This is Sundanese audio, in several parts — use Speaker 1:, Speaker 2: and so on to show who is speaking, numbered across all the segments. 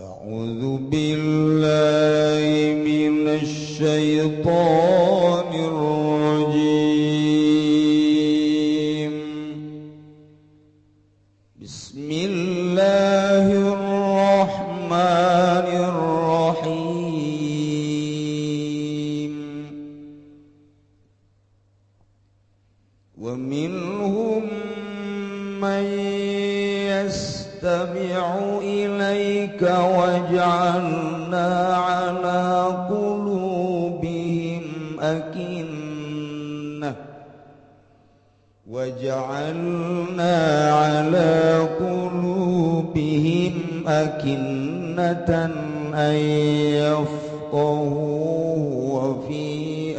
Speaker 1: أعوذ بالله من الشيطان الرجيم بسم الله الرحمن الرحيم ومنهم من يستمع إليك وجعلنا على قلوبهم أكنة أن يفقهوه وفي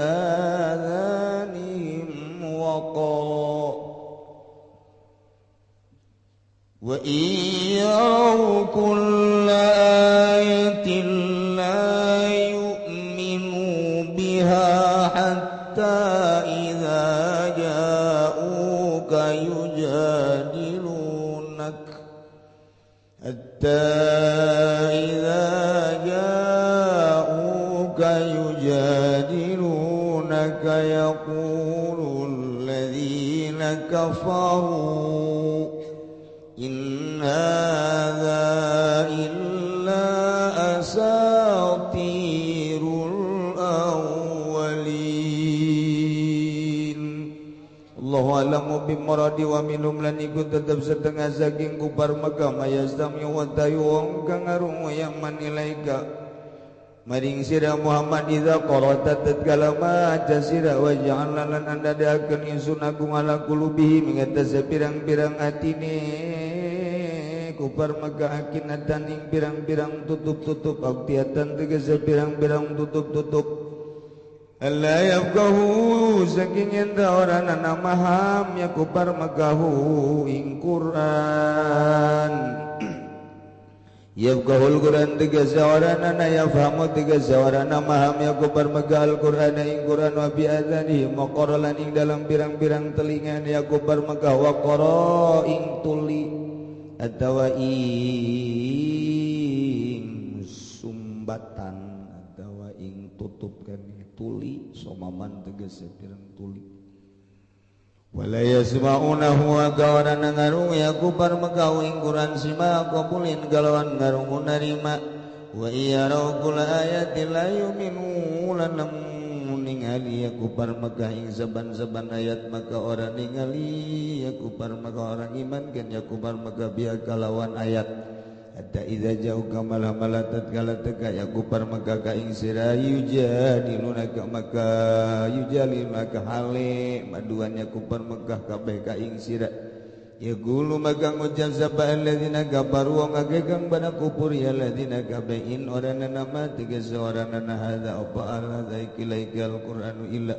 Speaker 1: آذانهم وقرا وإن يروا كل آية لا يؤمنوا بها حتى إذا جاءوك يجادلونك يقول الذين كفروا إن هذا إلا أساطير الأولين. Allahu a'lamu bimuradi wa minhum lan iku tetep setengah saking kufar Makkah mayastami wa tayu kang ngarung yang manilaika maring sira Muhammad idza qara'ta tatkala maca sira wa ja'alna lan anda daakeun insun agung ala qulubihi mengatasi pirang-pirang atine kufar Makkah akinatan ing pirang-pirang tutup-tutup aktiatan tegese pirang-pirang tutup-tutup Allah yafqahu saking enta orana maham ya kufar Makkahu ing Quran yafqahul Quran tegese orana yafhamu tegese orana maham ya kufar Makkah Al-Quran ing Quran wa bi adzani maqaralan ing dalam pirang-pirang telinga ya kufar Makkah wa qara ing tuli atawa ing sumbatan atawa ing tutupkan tuli somaman tegese pirang tuli wala yasma'unahu wa gawana ngarung ya kufar Makkah ing Quran sima qabulin galawan ngarung narima wa iyarau kula ayatin la yu'minu lanam ningali ya kufar Makkah ing saban-saban ayat maka orang ningali ya kufar Makkah orang iman kan ya kufar Makkah biya kalawan ayat hatta idza jauh kamala malatat kala teka ya kufar Makkah ka ing sira yujadilunaka maka yujalilunaka hale maduannya kufar Makkah kabeh ka ing sira ya gulu maka ngucap sapa alladzina kafaru wa ngagekang bana kufur ya alladzina kabein orana nama tiga seorang nana hadza apa ala zaikilaikal qur'anu illa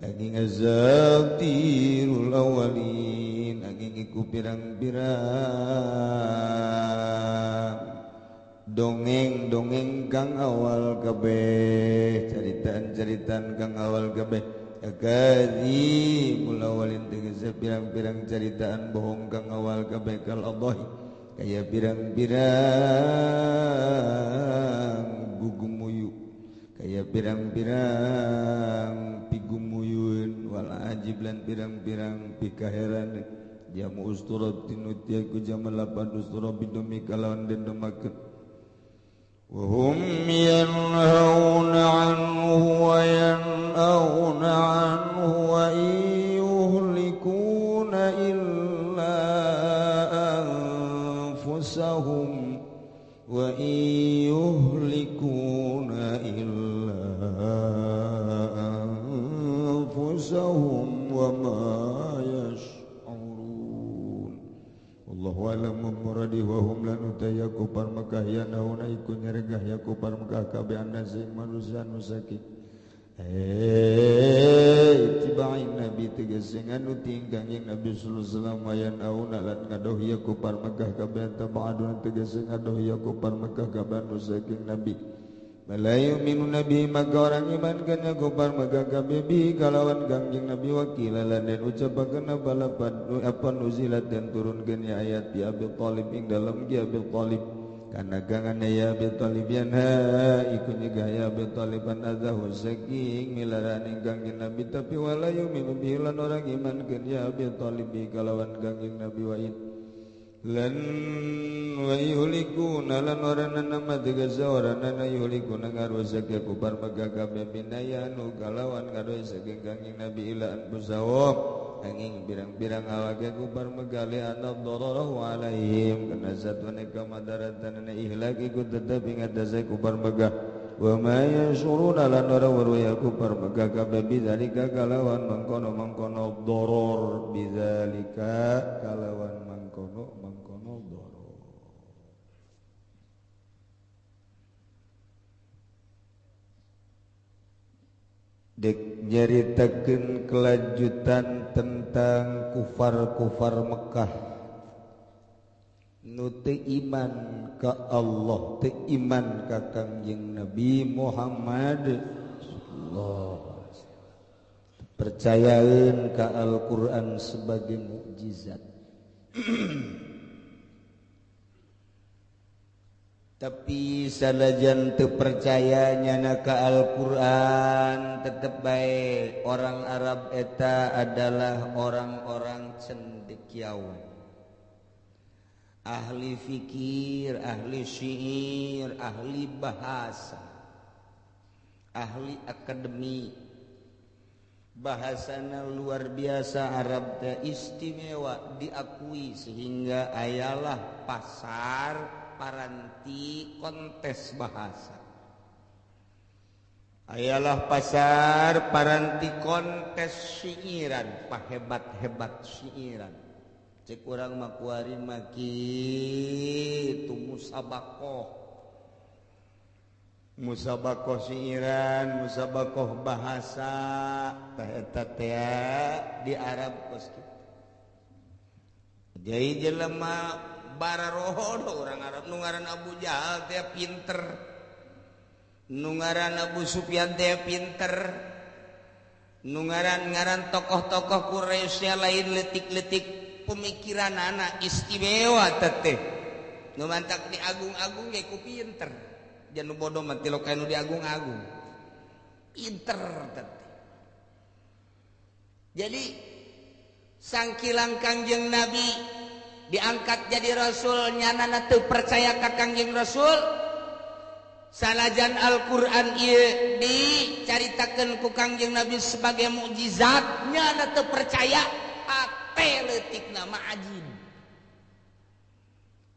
Speaker 1: aging azatirul awalin aging iku pirang-pirang dongeng-dongeng kang awal kabeh caritaan-caritaan kang awal kabeh akadzi mulawalin tegese pirang-pirang caritaan bohong kang awal kabeh kal Allah kaya pirang-pirang gugumuyu kaya pirang-pirang pigumuyun wal ajib lan pirang-pirang pikaheran jamu usturatin utiaku jamal lapan ustura bidumi kalawan den demakeun wa hum yanhauna anhu wa yan'auna anhu wa yuhlikuna illa anfusahum wa yuhlikuna illa anfusahum wa ma yash'urun wallahu a'lam muradi wa hum lan utaya kufar Makkah yanauna iku nyergah ya kufar Makkah kabeh anasing manusia nusaki tibain nabi tegese nganuti kanjeng Nabi sallallahu alaihi wasallam yanauna lan ngadoh ya kufar Makkah kabeh tabadun tegese ngadoh ya kufar Makkah kabeh nusaking nabi Malayu minu nabi maka orang iman kanya kufar maka kabebi kalawan kangjeng Nabi wakilalan dan ucapakan apa nuzilat dan turunkan ayat di Abi Talib ing dalam ki Abi Talib kana gangan ya Abi Thalib yanha iku nyegah ya Abi Thaliban adahu saking milaran kangjeng Nabi tapi wala yu'minu bihi lan orang imankeun ya Abi Thalib kalawan kangjeng Nabi waid lan wa yuhlikuna lan orana nama tegasa orana na yuhlikuna ngarwasake kupar magagabe binayanu kalawan ngarwasake kangjeng Nabi ila anfusahum angin birang-birang awake kupar megali anad dararahu alaihim kana satune kamadaratan na ihlak iku tetep ing atase kupar megah wa ma yasuruna lan ora warwaya kupar megah kabeh bidzalika kalawan mangkono doror bidzalika kalawan mangkono doror dek nyaritakeun kelanjutan tentang kufar-kufar Mekah nu teu iman ka Allah teu iman ka Kangjeng Nabi Muhammad sallallahu alaihi wasallam percayaeun ka Al-Qur'an sebagai mukjizat tapi salajan teu percaya nyana ka Al-Qur'an tetep bae orang Arab eta adalah orang-orang cendekiawan ahli fikir, ahli syair, ahli bahasa ahli akademi bahasana luar biasa Arab teh istimewa diakui sehingga ayalah pasar paranti kontes bahasa ayalah pasar paranti kontes syairan pahebat-hebat syairan cek urang mah kuari maki itu musabakoh syairan musabakoh bahasa tah eta teh di Arab kos kitu jadi jelema bararoho orang Arab nungaran Abu Jahal teh pinter nungaran Abu Sufyan teh pinter nungaran tokoh-tokoh Quraisy lain letik-letik pemikiran anak istimewa teh nu mantak diagung-agung ge ku pinter jangan bodoh mah ti lokal nu diagung-agung pinter teh jadi sangkilang Kangjeng Nabi diangkat jadi rasul nyanana teu percaya ka Kangjeng Rasul salajan Al-Qur'an ieu dicaritakeun ku Kangjeng Nabi sebagai mukjizat nyana teu percaya ate leutikna mah ajib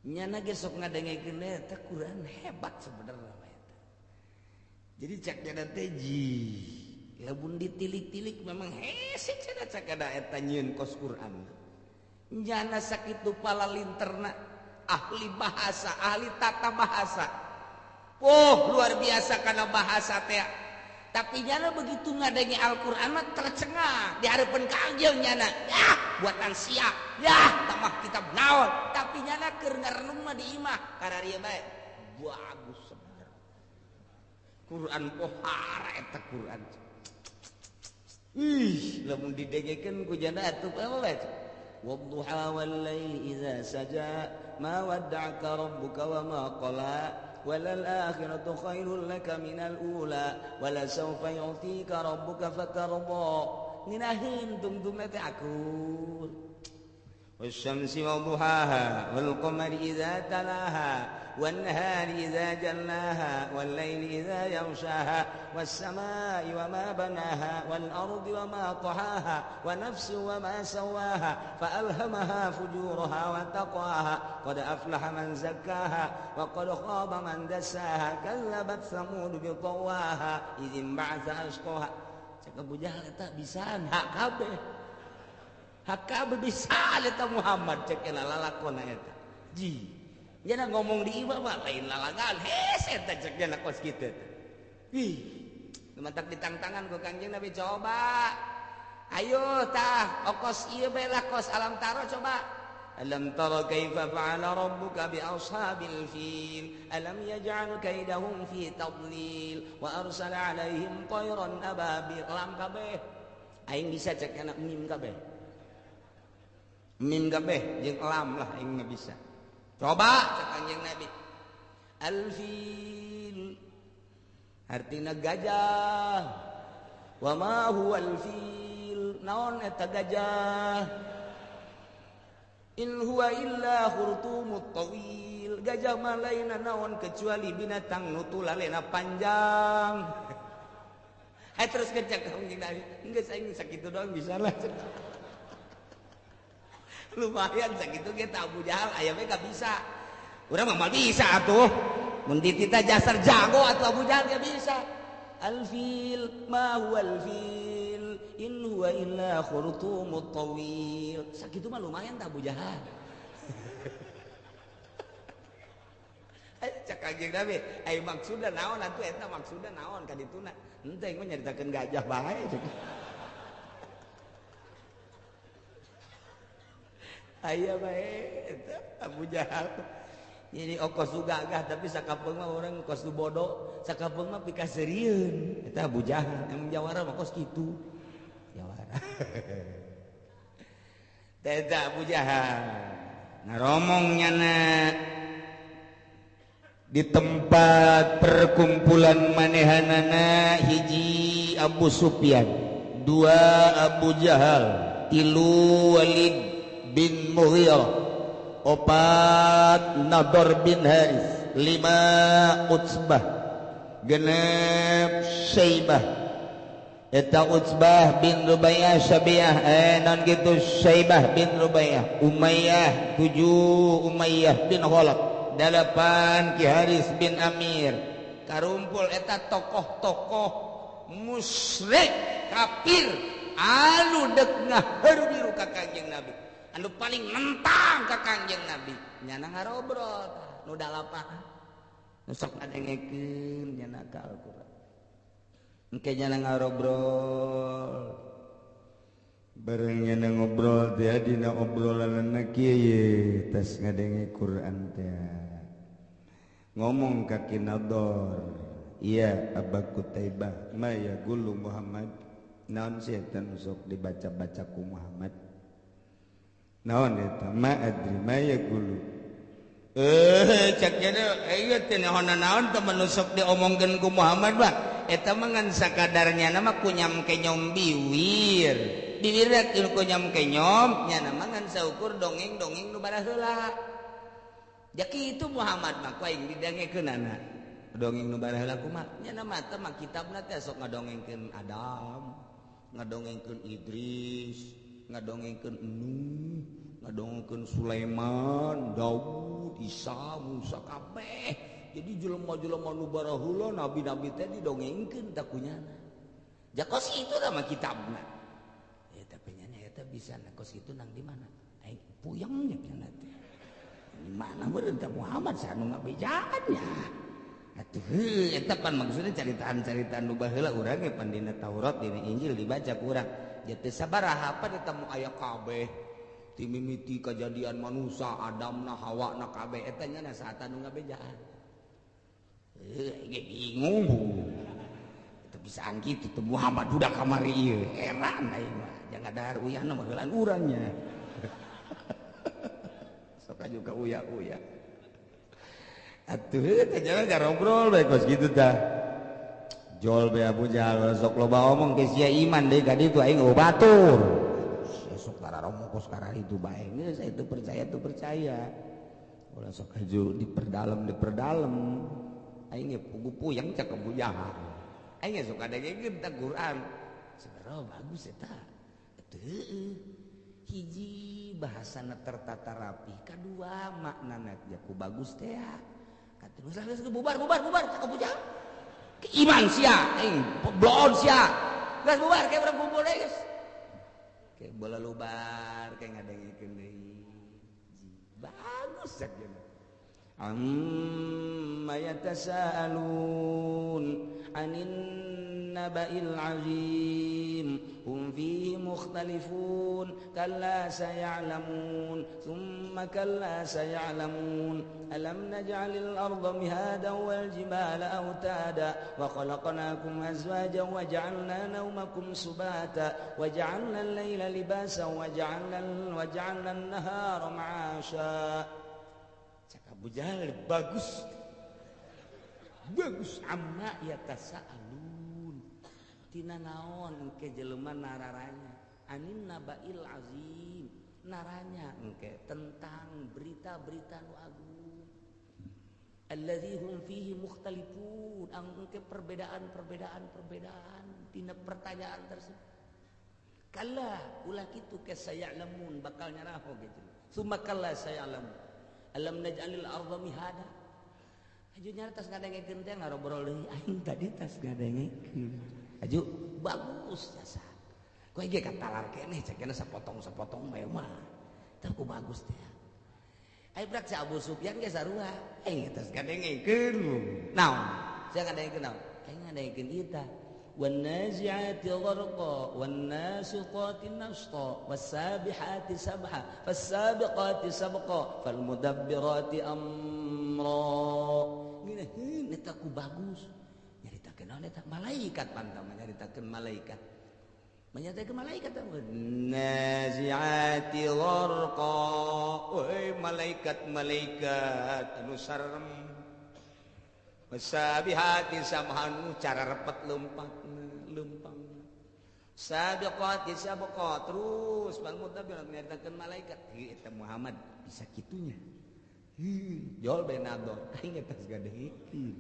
Speaker 1: nyana ge sok ngadengekeun eta Qur'an hebat sebenarnya eta jadi cak nyana teh lamun ditilik-tilik memang hese cenah cak ada eta nyieun kos Qur'an nyana sakitu pala linterna ahli bahasa ahli tata bahasa luar biasa karena bahasa teh tapi nyana begitu ngadengi Al-Qur'an mah tercengang di hareupeun Kangjeng nyana buatan sia tamah kitab naon tapi nyana keur ngarenung mah di imah kararieu bae bagus sebenarnya Qur'an pohara eta Qur'an lamun didengekeun ku jana atuh apa bae والضحى والليل إذا سجى ما ودعك ربك وما قلى وللآخرة خير لك من الأولى ولسوف يعطيك ربك فترضى nginahin tungtungna teh akul والشمس وضحاها والقمر إذا تلاها والنهار إذا جلاها والليل إذا يغشاها والسماء وما بناها والأرض وما طحاها ونفس وما سواها فألهمها فجورها وتقواها قد أفلح من زكاها وقد خاب من دساها كذبت ثمود بطواها إذ انبعث أشقاها cek Abu Jahal eta bisaan hak kabeh bisa eta Muhammad cek lalakona eta Jana ngomong di imah mah lain lalangan hese eta cek jana kos kitu mantak ditangtangan ku Kangjeng Nabi coba ayo tah okos ieu bae lah kos alam taro coba alam tara kaifa fa'ala rabbuka bi ashabil fil alam yaj'al kaidahum fi tadlil wa arsala alaihim tayran ababil lam kabeh aing bisa cek anak mim kabeh mim kabeh jeung lam lah aing bisa coba cek Kangjeng Nabi Al-fil artina gajah. Wa ma huwal fil naon eta gajah. In huwa illa khurtumut tawil gajah mah lain naon kecuali binatang nu tulalena panjang. Terus ngecek kamu Nabi enggak saya sakitu doang bisa lah. Lumayan sakitu kita Abu Jahal ayamnya gak bisa. Urang mah bisa atuh. Mun ditita jasar jago atuh Abu Jahal gak bisa. Al-fil ma huwal fil in huwa illa khurtumut tawil. Sakitu mah lumayan tah Abu Jahal. Cak Kanjeng Nabi, ai maksudna naon atuh eta maksudna naon ka dituna? Henteu mah nyaritakeun gajah bae. Aya bae eta Abu Jahal. Jadi okos gagah tapi sakapeung mah urang kos nu bodoh, sakapeung mah pikaseurieun. Eta Abu Jahal, emang jawara mah kos kitu. Jawara. Eta Abu Jahal. Ngaromongnya di tempat perkumpulan manehanana hiji Abu Sufyan, dua Abu Jahal, tilu Walid bin Mughirah, opat Nadhr bin Haris, lima Utsbah, genep Syaibah. Eta Utsbah bin Rubaiyah Syabiah non gitu Syaibah bin Rubaiyah, Umayyah 7 Umayyah bin Khalaf, 8 Ki Haris bin Amir. Karumpul eta tokoh-tokoh musyrik kafir anu deuk ngaharu ka Kanjeng Nabi, anu paling nentang ka Kanjeng Nabi. Nyana ngarobrol nu dalapan nu sok ngadengekeun nyana ka Al-Qur'an. Engke nyana ngarobrol bareng nyana ngobrol teh dina obrolanna kieu tos ngadenge Qur'an teh. Ngomong kaki Nadhr, iya Aba Kutaibah ma ya gulu Muhammad, naon sih eta nu sok dibaca-baca ku Muhammad, naon eta ma adri ma ya gulu. Cak cenah ieu teh naon teh nu sok diomongkeun ku Muhammad bah eta mah ngan sakadarnya nama kunyam kenyom biwir rek kunyam kenyom nya nama ngan saukur dongeng-dongeng nu baraheula. Ya kitu Muhammad mah ku aing didengekeunana dongeng nu baraheula kumaha nya nama teh mah kitabna teh sok ngadongengkeun Adam, ngadongengkeun Idris, ngadongengkeun Nuh, ngadongengkeun Sulaiman, Daud, Isa, Musa kabeh. Jadi jelema-jelema nu baraheula nabi-nabi teh didongengkeun teh kunyana. Jakos itu nama kitabna. Eta penyana eta bisa kos itu nang di mana? Aing puyeng nya penyana teh. Di mana meureun teh Muhammad sanu ngabejaannya. Atuh eta pan maksudna caritaan-caritaan nu baheula urang ge pan dina Taurat dina Injil dibaca ku urang. Ya teu sabaraha apa eta mu aya kabeh. Ti mimiti kejadian manusia Adamna Hawana kabeh eta nya saat anu ngabejaan. Ge bingung. Itu bisaan kitu teh Muhammad budak kamari ieu. Heran aing mah. Jangan dahar uyahna mah heulan urangnya. Sok juga uya-uya. Atuh teh jalan ngarobrol bae kos kitu tah. Jol be Abu Jahal sok loba omong ke sia iman deui ka ditu aing batur. Sok kararomong kos karah itu bae geus saya itu percaya. Ulah sok haju diperdalam aing ge puyeng cak Abu Jahal. Aing sok ngadengekeun ta Quran. Sabaraha bagus eta. Teu hiji bahasana tertata rapi, kadua maknana jaku bagus teh. Katilu geus bubar cak Abu Jahal. Iman sia aing blon sia. Geus bubar ke urang kumpul deui geus. Ke bola lubar ke ngadengekeun deui. Bagus saja. Amma yatasaalun anin naba'il azim hum fihi mukhtalifun kalla saya'lamun thumma kalla saya'lamun alam naj'alil arda mihadan wal jibala awtada wa khalaqnakum azwajan wa ja'alna nawmakum subata wa ja'alna al-layla libasan wa ja'alna an-nahara ma'asha. Abu Jahal bagus
Speaker 2: bagus amma yatasaalun tina naon engke jelema nararanya anin nabail azim naranya engke tentang berita-berita nu agung alladzi hum fihi mukhtalifun engke perbedaan tina pertanyaan tersebut kalla ulah kitu ke sayalamun bakal nyaraho gitu summa kalla sayalamun alam naj'alil arda mihada aju nyara tas ngadengekeun teh ngarobrol deui aing tadi tas ngadengekeun aju bagus jasa ku ge katalar keneh cekena sapotong-sapotong bae mah tah ku bagus teh ai brak si Abu Sufyan ge sarua aing tas ngadengekeun naon sia ngadengekeun naon aing ngadengekeun ieu tah wan nazi'ati gharqa wan nasiqati nashta was sabihati sabha fas sabiqati sabqa fal mudabbirati amra ngeunaheun eta ku bagus nyaritakeun naon eta malaikat pantama nyaritakeun malaikat menyatakeun malaikat nazi'ati gharqa oi malaikat anu sarem wasabihati samhanu cara repet lempang sabiqati sabqa terus bal mutabir nyaritakeun malaikat eta Muhammad bisa kitunya jol benador aing eta gadengkeun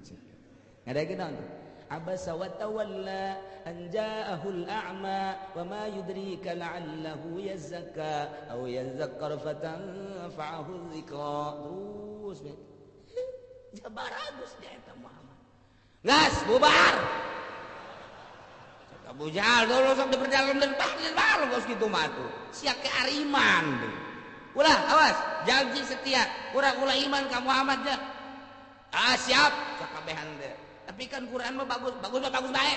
Speaker 2: ngadengeun naon abasa wa tawalla an ja'ahul a'ma wa ma yudrika la'allahu yazakka aw yazakkar fatanfa'ahu dzikra terus jabar agus dia eta Muhammad ngas bubar Abu Jahal dulu sok diperdalam dan bahal geus kitu mah tuh sia ke ariman deh ulah awas janji setia urang ulah iman ka Muhammad nya siap sakabehan teh tapi kan Quran mah bagus bae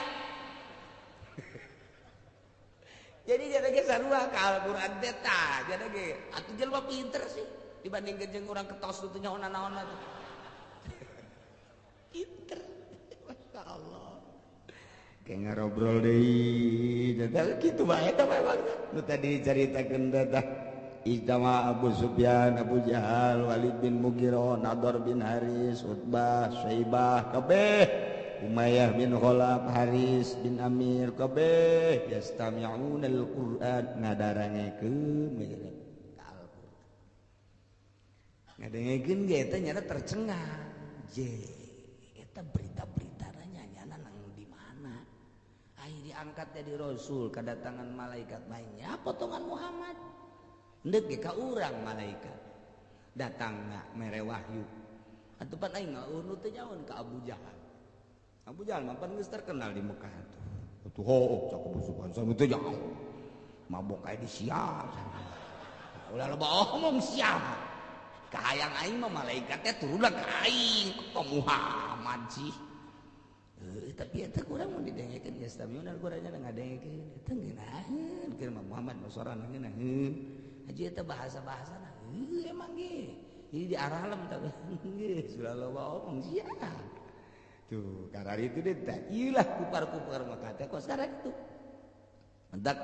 Speaker 2: jadi jadi ge sarua ka Al-Qur'an teh tah jadi ge atuh jelema pinter sih dibandingkeun jeung urang ketos teh nyaho naon tuh pinter Masya Allah kayak ngarobrol deui jadi kitu bae eta memang nu tadi dicaritakeun teh Ijtama Abu Sufyan, Abu Jahal, Walid bin Mughirah, Nadhr bin Haris, Utbah, Syaibah, kabeh Umayyah bin Khalaf, Haris bin Amir, kabeh yastami'una al-Qur'an ngadarangekeun Al-Qur'an. Ngadengekeun ge eta nyata tercengang. Je, eta berita-berita nyanyana nang di mana? Ai diangkat jadi rasul kedatangan malaikat lainnya potongan Muhammad. Ndek ge ka urang malaikat datangna mere wahyu atupan aing ngaeureun teh nyaon ka Abu Jahal. Abu Jahal mah pan geus terkenal di Mekah tuh cak Abu Sufyan sanu teh jauh mabok kae di siap ulah loba omong siap kahayang aing mah malaikat teh turunna ka aing ka Muhammad sih tapi eta kurang mun didengekeun geus tabiun Al-Qur'annya ngadengekeun eta ngeunaheun keur Muhammad mah sorana ngeunaheun aja eta bahasa-bahasana emang ge ini di aralem tapi geus ulah loba omong sia tuh karena itu deh iyalah kupar-kupar maka teh kos karena itu mentak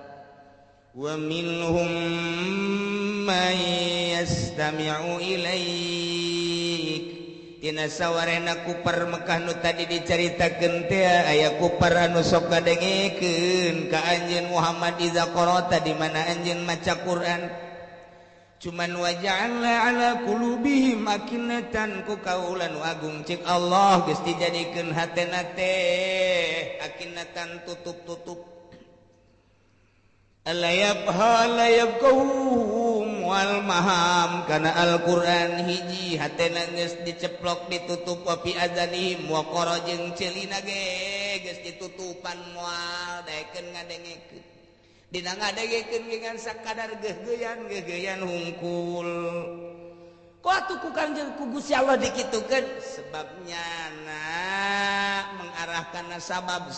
Speaker 2: wa minhum may yastami'u ilaik tina sawarena kupar Mekah nu tadi dicaritakeun teh aya kupar anu sok ngadengekeun ka anjeun Muhammad iza qara'ta di mana anjeun maca Quran cuman waja'alna ala qulubihim akinatan ku kaulan agung cik Allah geus dijadikeun hatena teh akinatan tutup-tutup alayabhum wal maham kana Al-Qur'an hiji hatena geus diceplok ditutup wa fi azanihim wa qara jeung ceulina ge geus ditutupan moal daekeun ngadengekeun dina ngadengekeun dengan sakadar geugeyan hungkul kok atuh ku Kanjeng ku Gusti Allah dikitukeun sebabnya mengarahkan sabab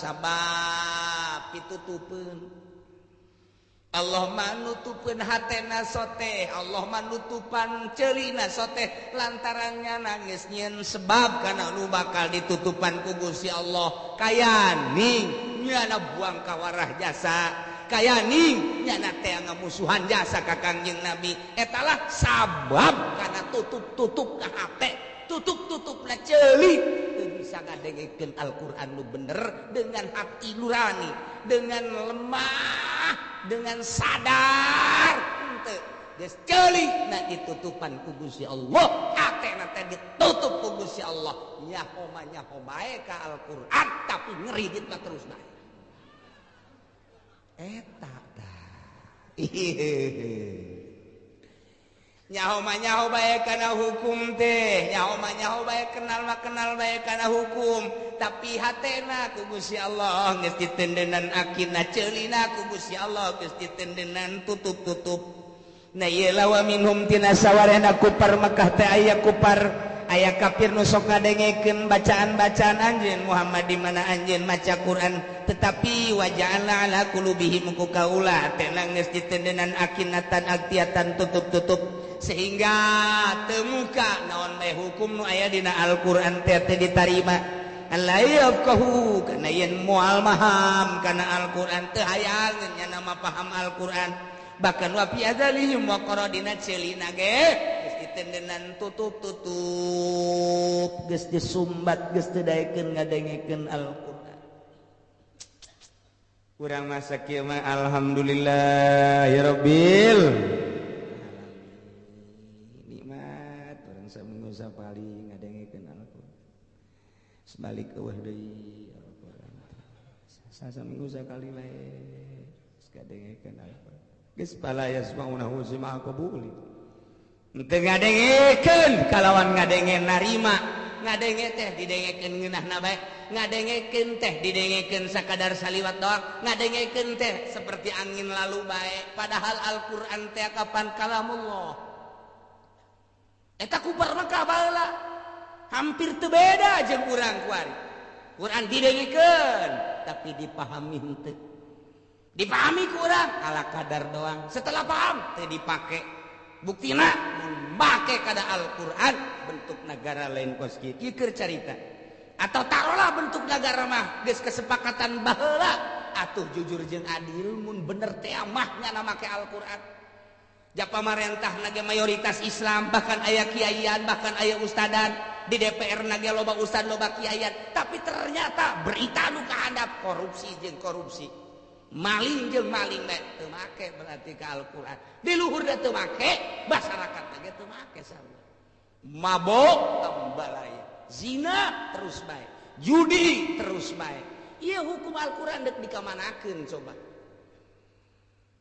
Speaker 2: pitutupeun Allah manutupeun hatena soteh Allah manutupan ceulina soteh lantarannya nangis nyieun sebab kana nu bakal ditutupan ku Gusti Allah kaya ning nyana buang kawarah jasa kaya ning nyana teh ngamusuhan jasa ka Kangjeng Nabi etalah sabab kana tutup-tutup ka hate tutup-tutupna ceuli teu bisa ngadengkeun Al-Qur'an nu bener dengan hati nurani, dengan lemah, dengan sadar henteu geus ceuli na ditutupan ku Gusti Allah, hatena teh ditutup ku Gusti Allah, nyaho bae ka Al-Qur'an tapi ngeridit mah terus bae. Eta tah. Nyaho bae kana hukum teh, nyaho bae kenal bae kana hukum, tapi hatena ku Gusti Allah geus ditendenan akina ceulina ku Gusti Allah geus ditendenan tutup. Nah ieu lawa minhum tina sawarena kupar Mekah teh aya kupar, aya kafir nu sok ngadengekeun bacaan-bacaan anjeun Muhammad di mana anjeun maca Quran, tetapi wa ja'alna ala qulubihim ku kaula teh geus ditendenan akinatan aktiatan tutup sehingga teu muka naon bae hukum nu aya dina Al-Qur'an teh ditarima. Allah yafqahu kana yen moal maham kana Al-Qur'an teu hayang nya nama paham Al-Qur'an. Bahkan wa fi adzalihim wa qaradina celina ge geus ditendenan tutup geus disumbat geus teu daekeun ngadengekeun Al-Qur'an. Urang masa kieu mah alhamdulillahirabbil nikmat urang saminggu sapali ngadengekeun Al-Qur'an. Sebalik eueuh deui Al-Qur'an. Saminggu sakali bae geus ngadengekeun Al-Qur'an. Geus pala yasmaunahu simaa qabuli. Teu ngadengekeun kalawan ngadenge narima, ngadenge teh didengekeun ngeunahna bae, ngadengekeun teh didengekeun sakadar saliwat doang, ngadengekeun teh seperti angin lalu bae. Padahal Al-Qur'an teh kapan kalamullah. Eta kupar Mekah baheula hampir teu beda jeung urang kuari. Quran didengekeun tapi dipahami henteu. Dipahami kurang ala kadar doang, setelah paham teu dipake. Buktina mun make kada Al-Qur'an bentuk negara lain kos kieu keur carita. Atau taruhlah bentuk negara mah geus kesepakatan baheula atuh jujur jeung adil mun bener teh mah nya make Al-Qur'an. Ja pamarentah nage mayoritas Islam, bahkan aya kiaian, bahkan aya ustadan, di DPR nage loba ustad loba kiaian, tapi ternyata berita nu kahandap korupsi jeung korupsi. Maling jeung maling teh teu make berarti ka Al-Qur'an. Di luhur da teu make, masyarakat teh teu make sarua. Mabok tambalaya, zina terus bae, judi terus bae. Ieu hukum Al-Qur'an deuk dikamanakeun coba.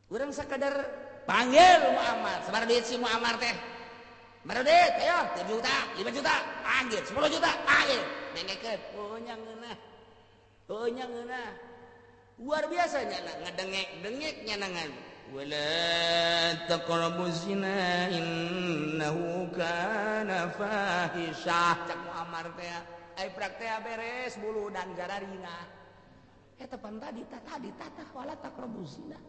Speaker 2: Urang sakadar panggil Muhammad, sabar duit si Muhammad teh. Sabar duit, ayo 7 juta, 5 juta, panggil 10 juta, panggil. Dengekeun, oh nya ngeunah. Oh nya ngeunah. Luar biasanya ngedengek nyanangan wala taqrabuz zina innahu kana fahisyah cak Muammar teh ai prak teh beres bulu dan jararina eta pan tadi wala taqrabuz zina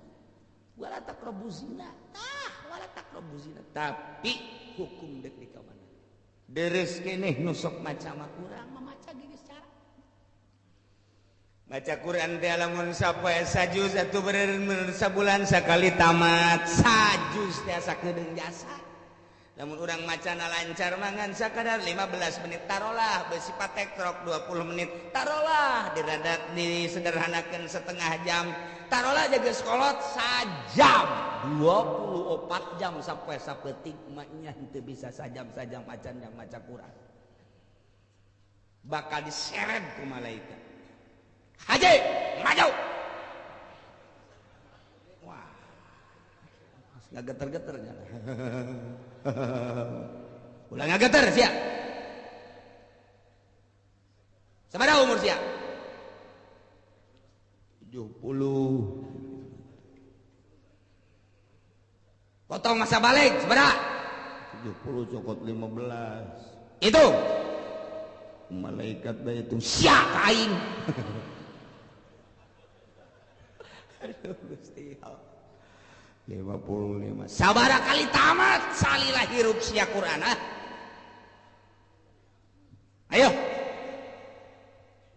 Speaker 2: tapi hukum deuk di kamana deres keneh nu sok maca mah urang mamaca geus cara baca Quran teh lamun sapoe sajuz atuh bener sabulan sakali tamat sajuz teh sakedeung jasa lamun urang macana lancar mangan sakadar 15 menit tarolah bersifat tekrok 20 menit tarolah diradat disederhanakeun setengah jam tarolah jaga sekolot sajam 24 jam sampai sapetik maknya henteu bisa sajam macan yang maca Quran bakal diseret ku malaikat. Haji, maju. Wah, nggak geter-geternya. Ulah nggak geter sia. Sabaraha umur sia? 70. Potong masa balik sabaraha? 70 cokot 15. Itu malaikat bae itu sia kain. Aduh Gusti Allah 55 sabaraha kali tamat salilah hirup sia Quran ayo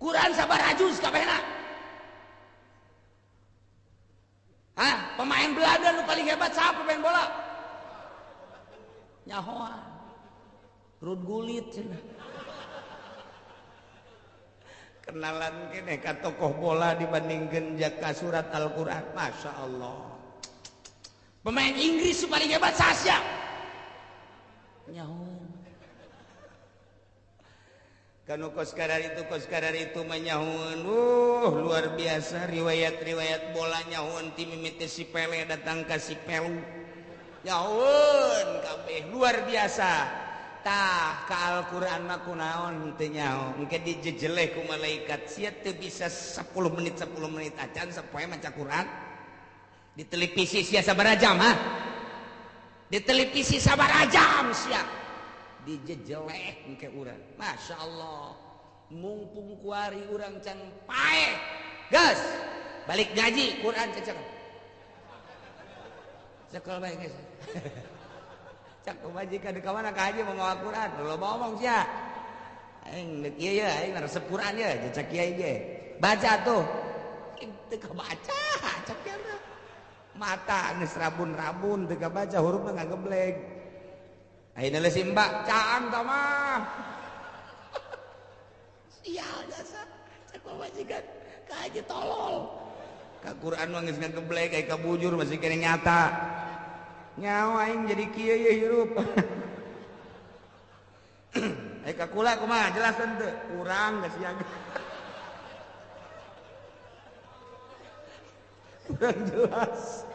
Speaker 2: Quran sabaraha juz kabehna pemain Belanda nu paling hebat siapa pemain bola nyahoan Rud Gullit kenalan kene ka tokoh bola dibandingkeun ka surat Al-Qur'an. Masya Allah. Pemain Inggris paling hebat Sasya. Nyahoan. Kanu koskadar itu menyahoan. Luar biasa riwayat bola nyahoan ti mimiti si Pele datang ka si Pelu. Nyahoan kabeh luar biasa. Tah ka Al-Qur'an mah kunaon teu nyaho engke dijejeleh ku malaikat sia teu bisa 10 menit acan sapoe maca Qur'an di televisi sia sabaraha jam ha di televisi sabaraha jam sia dijejeleh engke urang Masya Allah mumpung kuari urang can pae gas balik ngaji Qur'an cekel bae geus cak majikan di kamana ka haji mau mawa Quran lo ngomong sia aing deuk ieu aing resep Quran ye cak kiai ge baca tuh teu kabaca cak kieu mata geus rabun-rabun teu kabaca hurufna ngagebleg ayeuna leus Mbak caang tah mah sial jasa cak majikan ka haji tolol ka Quran mah geus ngagebleg aya kabujur masih kene nyata nyawa aing jadi kieu ye hirup ka kula kumaha jelasan teu urang geus siaga kurang jelas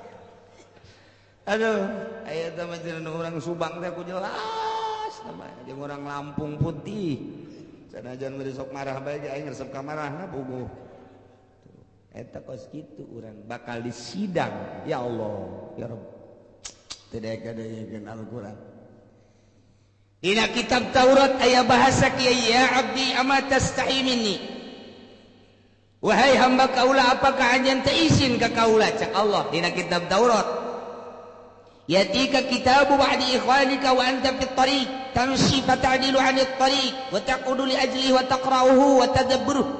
Speaker 2: aduh aya teh mah cenah urang Subang teh ku jelas namanya jeung urang Lampung Putih sanajan mah sok marah bae aing resep ka marahna puguh eta kos kitu urang bakal disidang ya Allah ya Rabb tidak ada yang Al-Quran. Dina kitab Taurat ayat bahasa kiai ya abdi amat tastahi minni. Wahai hamba kaula apakah anjeun teu izin ka kaula cak Allah dina kitab Taurat. Yatika kitabu ba'di ikhwanika wa anta fit tariq tamshi fata'dilu 'anil tariq wa taqudu li ajlihi wa taqra'uhu wa tadabburuhu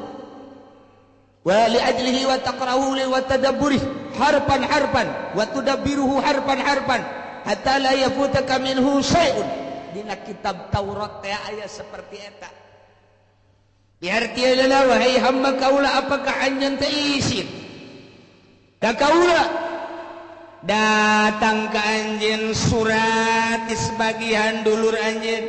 Speaker 2: wa li ajlihi wa taqra'uhu wa tadabburihi harpan wa tudabbiruhu harpan hatta la yafutaka minhu syai'un dina kitab Taurat teh aya seperti eta biartiana wahai hamba kaula apakah anjeun teu izin ka kaula datang ka anjeun surat di sebagian dulur anjeun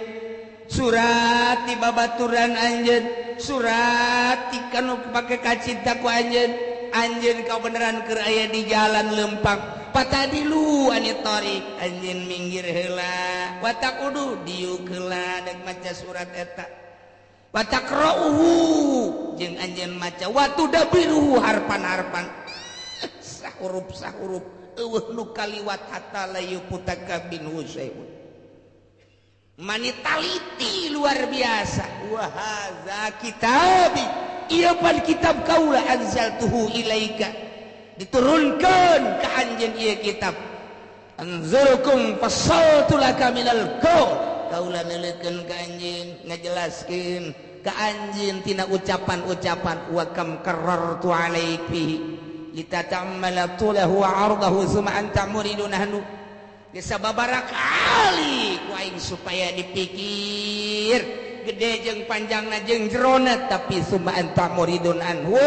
Speaker 2: surat di babaturan anjeun surat di kanu pake kacinta ku anjeun kau beneran keur aya di jalan lempang patadilu anit tariq anjeun minggir heula wa taqudu diuk heula dek maca surat eta wa taqra'uhu jeung anjeun maca wa tudabiruhu harpan sahuruf eueuh nu kaliwat hatta la yuputaka binhu syai'un manitaliti luar biasa wa hadza kitabi ieu pan kitab kaula anzaltuhu ilaika diturunkan ke anjeun ieu kitab anzurukum fasaltu laka minal qaul kaula neuleukeun ka anjeun ngajelaskeun ka anjeun tina ucapan-ucapan wa kam karartu alaiki litatamala tulahu wa ardahu summa anta muridun nahnu disababaraha kali ku aing supaya dipikir gede jeung panjangna jeung jerona tapi summa anta muridun anhu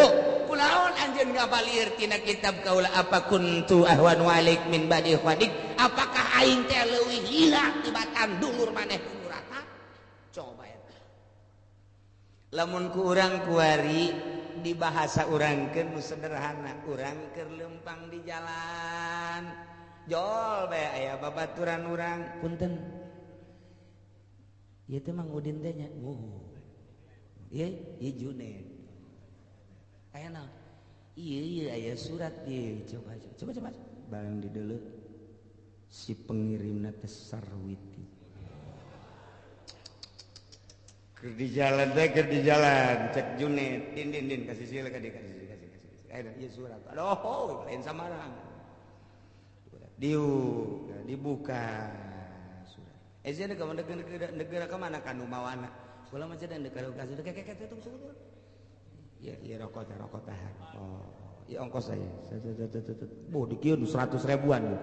Speaker 2: kunaon anjeun ngabalir tina kitab kaula apa kuntu ahwanu alaik min badi ikhwanik apakah aing teh leuwih hina tibatan dulur maneh dulur rata coba eta lamun ku urang kuari di bahasa urangkeun nu sederhana urang keur leumpang di jalan jol bae aya babaturan urang punten ieu teh Mang Udin teh nya ieu Junaid aya naon ieu aya surat ieu coba barang di deuleu si pengirimna teh Sarwiti keur di jalan cek Junaid din kasih sila ka dia kasih aya ieu surat aduh lain samarang dibuka surat ejana ka negara ka mana kanu mawana kula mah cenah negara ka tunggu ya rokok tahan oh ya ongkos saya boh dikieu 100 ribuan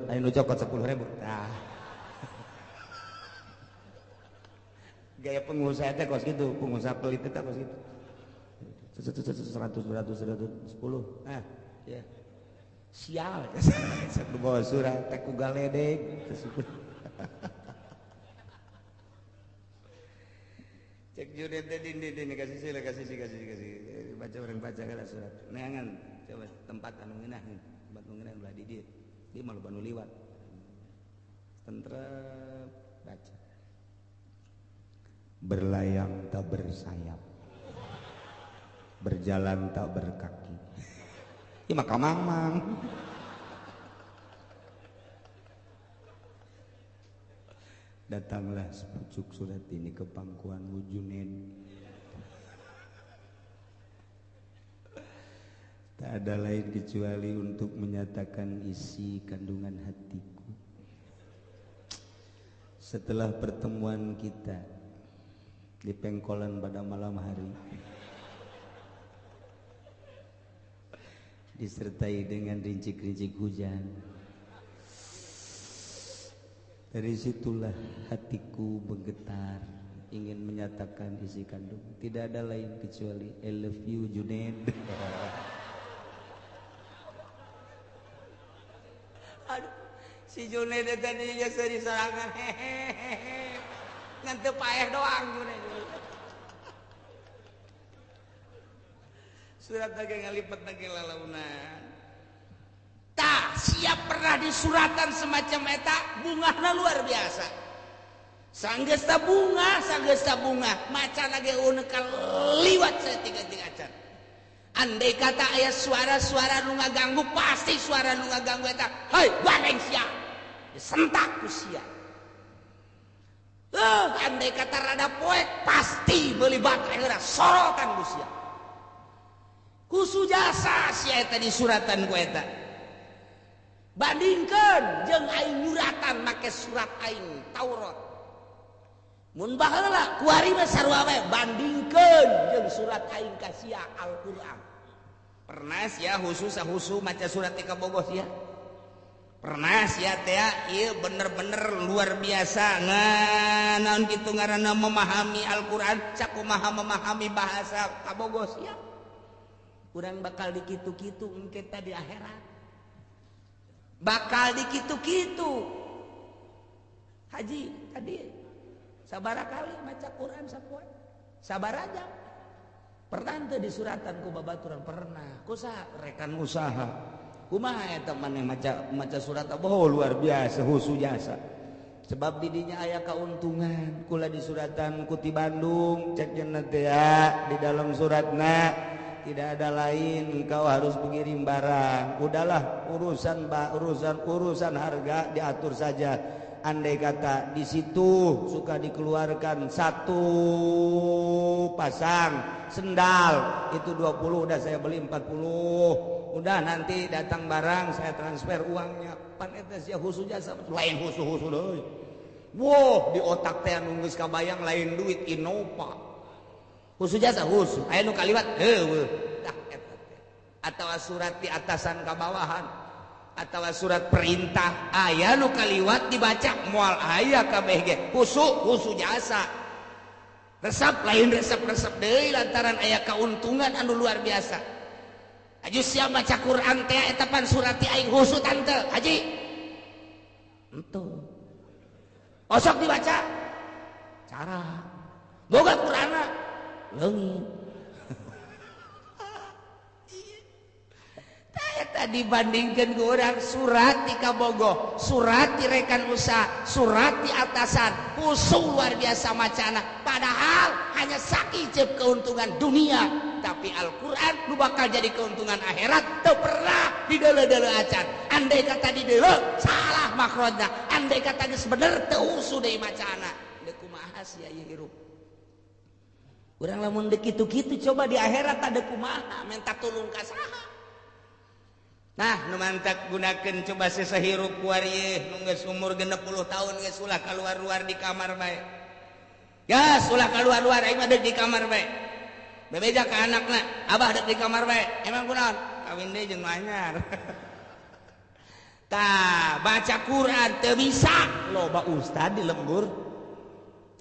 Speaker 2: aya nu cokot 10.000 tah Gaya pengusaha teh kos gitu, pengusaha pelit teh kos gitu. 100 200 10. Nah, ya. Sial. Satu bawa surat teh ku galedeg. Cek Junet teh dinding kasih sila kasih. Baca orang baca kana surat. Neangan coba tempat anu ngeunah, tempat anu ngeunah belah di dieu. Di malu banu liwat. Tentrep baca.
Speaker 1: Berlayang tak bersayap, berjalan tak berkaki.
Speaker 2: Ieu mah kamang.
Speaker 1: Datanglah sepucuk surat ini ke pangkuanmu Junaid. Tak ada lain kecuali untuk menyatakan isi kandungan hatiku. Setelah pertemuan kita di pengkolan pada malam hari, disertai dengan rincik-rincik hujan, dari situlah hatiku bergetar ingin menyatakan isi kandung. Tidak ada lain kecuali I love you Junaid.
Speaker 2: Aduh, si Junaid tadi geus diserangan hehehe. Ngan teu paeh doang Junaid. Surat lagi ngalipet lagi lalaunan. Tak siap pernah di suratan semacam eta, bungahna luar biasa. Sanggesta bunga, macan lagi unekal liwat setingkat acan. Andai kata aya suara-suara nu ngaganggu, pasti suara nu ngaganggu eta. Hei, bareng sia. Disentak ku sia. Andai kata rada poek, pasti meuli bakalna sorotan ku sia. Kusu jasa sia eta di suratan ku eta. Bandingkeun jeung aing nyuratan make surat aing Taurat. Mun baheula kuari mah sarua we bandingkeun jeung surat aing ka sia Al-Qur'an. Pernah sia husu maca surat ka bogoh sia. Pernah sia teh ieu bener-bener luar biasa naon kitu ngaranna memahami Al-Qur'an, sakumaha memahami bahasa ka bogoh sia. Urang bakal dikitu-kitu engke tadi akhirat. Bakal dikitu-kitu. Haji tadi sabaraha kali maca Quran sapoe? Sabaraha? Pernah teu disuratan ku babaturan? Pernah. Kusaha rekan usaha. Kumaha eta maneh maca surat oh luar biasa husu jasa. Sebab didinya aya kauntungan. Kula disuratan ku ti Bandung cek cenah teh di dalam suratna tidak ada lain, engkau harus mengirim barang. Udahlah urusan harga diatur saja. Andai kata di situ suka dikeluarkan satu pasang sendal itu 20, udah saya beli 40. Udah nanti datang barang saya transfer uangnya. Pan eta sia husu jasa lain husu deui. Wow, di otak teh anu geus kabayang lain duit Innova. Husu jasa husu aya nu kaliwat heueuh dah eta teh atawa surat di atasan ka bawahan atawa surat perintah aya nu kaliwat dibaca moal aya kabeh ge husu jasa resep lain resep deui lantaran aya kauntungan anu luar biasa. Aju sia baca Quran teh eta pan surat ti aing husu tante haji henteu osok dibaca cara boga Qur'ana leungit. Eta dibandingkeun ku urang surat di kabogoh, surat di rekan usaha, surat di atasan, husu luar biasa macana. Padahal hanya sakijep keuntungan dunia, tapi Al-Qur'an nu bakal jadi keuntungan akhirat teu pernah dideuleu-deuleu acan. Andai kata dideuleu salah makhrajna, andai kata geus bener teu husu deui macana. Deuk kumaha sia ieu hirup. Urang lamun dekitu-kitu coba di akhirat ada kumaha minta tulung ka saha. Nah, nu mantak gunakeun coba sesahirup kuari nu geus umur 60 tahun geus ulah kaluar-luar di kamar bae. Ya, ulah kaluar-luar aing mah deuk di kamar bae. Bebeja ka anakna, abah deuk di kamar bae. Emang kunaon? Kawin deui jeung anyar. Tah, baca Quran teu bisa loba ustad di lembur.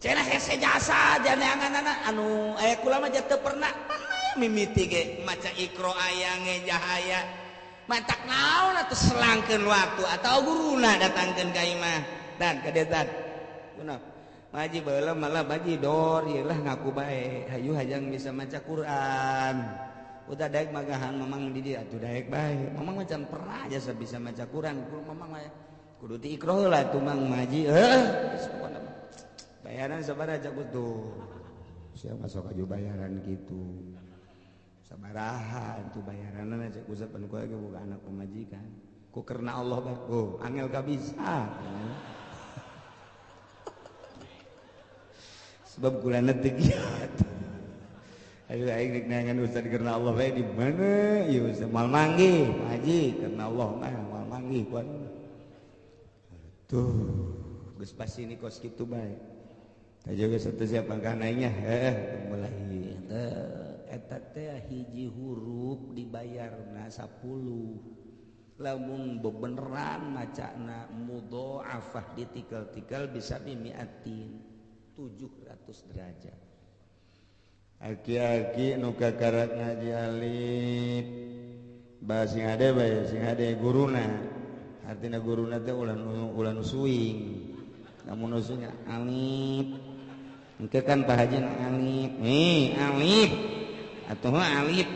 Speaker 2: cenah hese jasa janganana anu aya kula mah teu pernah mimiti ge maca Iqra aya ngejahaya mantak naon atuh selangkeun waktu atau guruna datangkeun ka imah dan kadetan kunaon maji baheula malah baji dor ieu lah ngaku bae hayu hajang bisa maca Quran udah daek magahan mamang di dieu atuh daek bae mamang macan pernah jasa bisa maca Quran mamang mah kudu di Iqra heula tuh mang maji geus pokona bayaran sabaraha cak tuh sia masuk aju bayaran gitu sabaraha itu bayaranna cak usapan ku ge boga anak pemajikan ku karena Allah bae oh angel ka bisa sebab kulana teu giat ayo aing rek nangan ustad karena Allah bae di mana ieu ustad mal manggih haji karena Allah mah mal manggih kuat tuh geus pasti ni kos kitu bae juga satu siapa kanainya mulai eta teh hiji huruf dibayarna 10 lamun bebeneran macana mudhaafah ditikal-tikal bisa mimiatin 700 derajat aki-aki nu kakarat ngaji alif bah sing hade bae sing hade guruna artina guruna teh ulah nu suing namun usunya alif engke kan Pak Haji alif alif atuh alif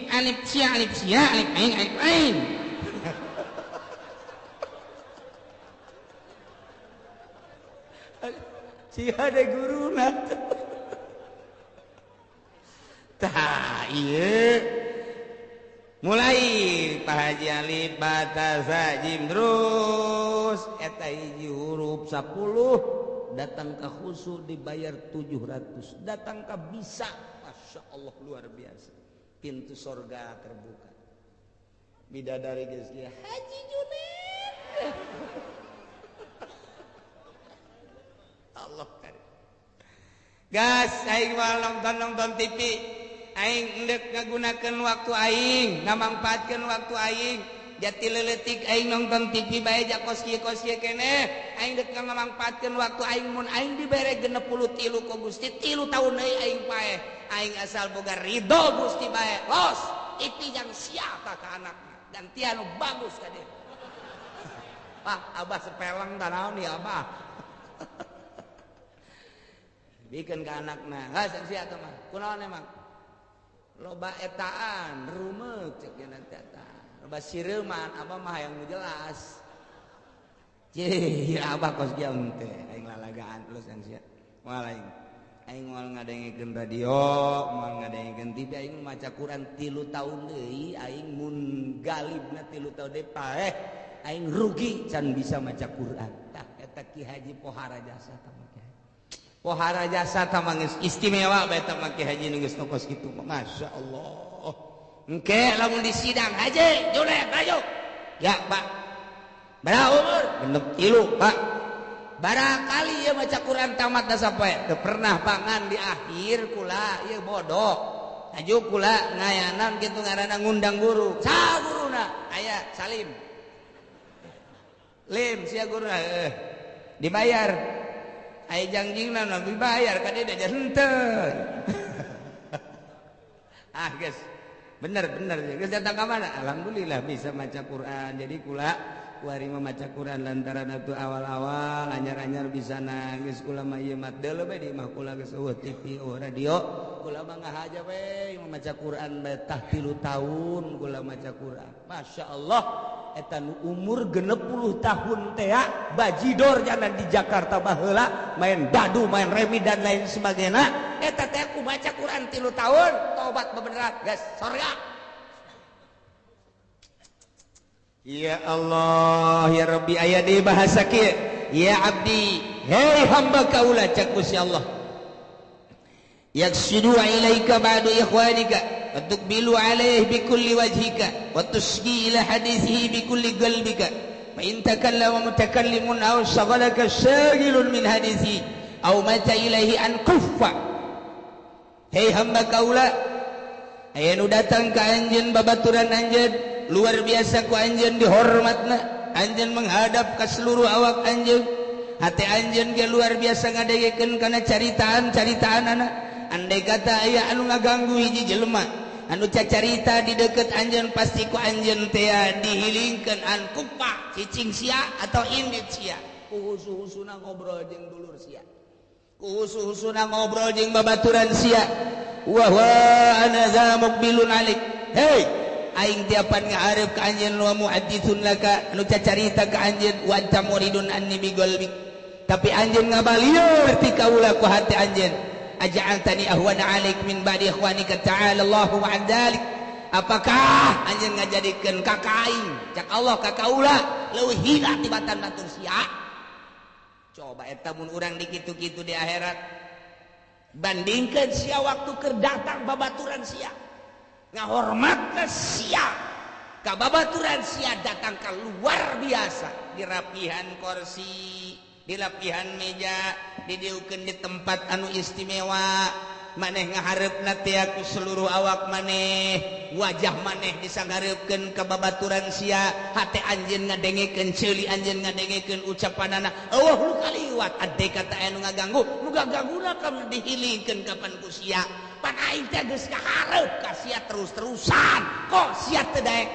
Speaker 2: alif sia alif ain si ada guruna tah ieu mulai Pak Haji alif batasa jim terus eta hiji huruf 10 datang ke khusu dibayar 700 datang ke bisa Masya Allah luar biasa pintu sorga terbuka bidadari geus dia Haji Junaid Allah karim gas aing moal nonton TV aing endek ngagunakeun waktu aing ngamangpaatkeun waktu aing jati leuletik aing nonton TV bae jak kos kieu keneh aing dek ngamangpaatkeun waktu aing mun aing dibere 63 ku Gusti 3 taun deui aing paeh aing asal boga ridho Gusti bae los itu yang siapa ka anakna dan tianu bagus ka dia Pak abah sepeleng da naon ya abah bikin ka anakna geus sia atuh mah kunaon emang loba etaan rumeuk cek nya nanti eta loba sireuman abah mah yang jelas ya abah kos gieu teh aing lalagaan terus yang sia moal aing moal ngadengikeun radio moal ngadengikeun TV aing maca Quran 3 taun deui aing mun galibna 3 taun deui paeh aing rugi can bisa maca Quran tah eta Ki Haji Pohara Jasa tah Pohara Jasa tah mah istimewa bae tah Ki Haji nu geus nokos kitu Masya Allah engke lamun di sidang Haji Junaid ayo ya Pak berapa umur genep 3 Pak barakali ya maca Quran tamat da sapoe teu pernah pangan di akhir kula ieu bodoh aju kula ngayanan kitu ngaranna ngundang guru sa guruna aya Salim lim sia guruna dibayar aya jangjingna nu dibayar ka dia da henteu ah geus bener geus datang ka mana alhamdulillah bisa maca Quran jadi kula kuari maca Quran lantaran atuh awal-awal anyar-anyar bisa nangis kula mah ieu mah deuleu bae di imah kula geus eueuh TV eueuh radio kula mah ngahaja bae maca Quran bae tah 3 taun kula maca Quran Masya Allah eta nu umur 60 tahun teh bajidor jalan di Jakarta baheula main dadu main remi dan lain sebagainya eta teh ku maca Quran 3 tahun tobat bebeneran geus sorga ya Allah ya Rabbi aya di bahasa kieu ya abdi hei hamba kaula cak Gusti Allah yaksidu ilaika ba'du ikhwanika wa tuqbilu alaihi bi kulli wajhika wa tusgi ila hadithihi bi kulli qalbika fa in takallama mutakallimun aw shaghalaka shaghilun min hadithi aw mata ilaihi an kuffa hei hamba kaula aya nu datang ka anjeun babaturan anjeun luar biasa ku anjeun dihormatna anjeun menghadap ka seluruh awak anjeun hati anjeun ge luar biasa ngadegekeun kana caritaan anak. Andai kata aya anu ngaganggu hiji jelema anu cacarita di deket anjeun pasti ku anjeun teh dihilingkeun an kupak cicing sia atau indit sia ku husu-husuna ngobrol jeung dulur sia ku husu-husuna ngobrol jeung babaturan sia wa ana za muqbilun alik hei aing tiapan ngahareup ka anjeun wa muhadditsun laka anu cacarita ka anjeun wa anta muridun anni bi qalbik tapi anjeun ngabalieur ti kaula ku hati anjeun aja'altani ahwana 'alaik min ba'di ikhwanika ta'ala Allahu an dzalik apakah anjeun ngajadikeun ka aing cak Allah ka kaula leuwih hina tibatan batur sia coba eta mun urang di kitu-kitu di akhirat bandingkeun sia waktu keur datang babaturan sia ngahormatna sia ka babaturan sia datang ka luar biasa di rapihan kursi di lapihan meja didieukeun di tempat anu istimewa maneh ngahareupna teh ku seluruh awak maneh wajah maneh disangareupkeun ka babaturan sia hate anjeun ngadengekeun ceuli anjeun ngadengekeun ucapanana eueuh lu kaliwat ade kata anu ngaganggu nu gaganguna kam dihilingkeun kapan ku sia pan aing teh geus kahareup ka sia terus-terusan kok sia teu daek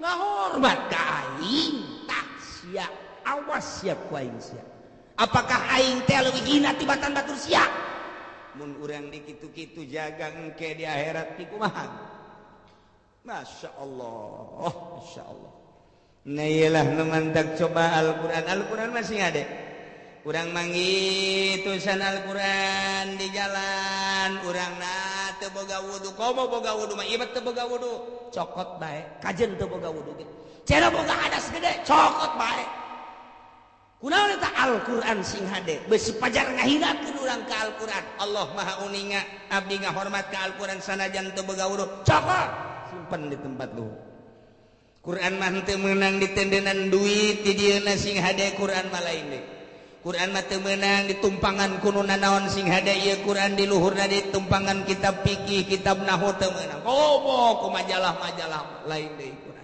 Speaker 2: ngahormat ka aing tak sia awas siap ku aing sia apakah aing teh leuwih hina tibatan batur sia mun urang di kitu-kitu jaga engke di akhirat ti kumaha masyaallah masyaallah nah iyalah nu mantak coba Al-Qur'an masih ngade urang manggi tulisan Al-Qur'an di jalan urangna teu boga wudu komo boga wudu mah ieu teu boga wudu cokot bae kajen teu boga wudu ge cenah boga hadas gede cokot bae kunaon eta Al-Qur'an sing hade beusi pajar ngahinakeun urang ka Al-Qur'an Allah maha uninga abdi ngahormat ka Al-Qur'an sanajan teu boga wudu cokot simpen di tempat lu Qur'an mah teu meunang di tendenan duit di dieuna sing hade Qur'an mah lain deui Qur'an mah teu meunang di tumpangan kuno nanaon sing hade ieu Qur'an di luhurna di tumpangan kitab fikih kitab nahwu teu meunang komo ku majalah-majalah lain deui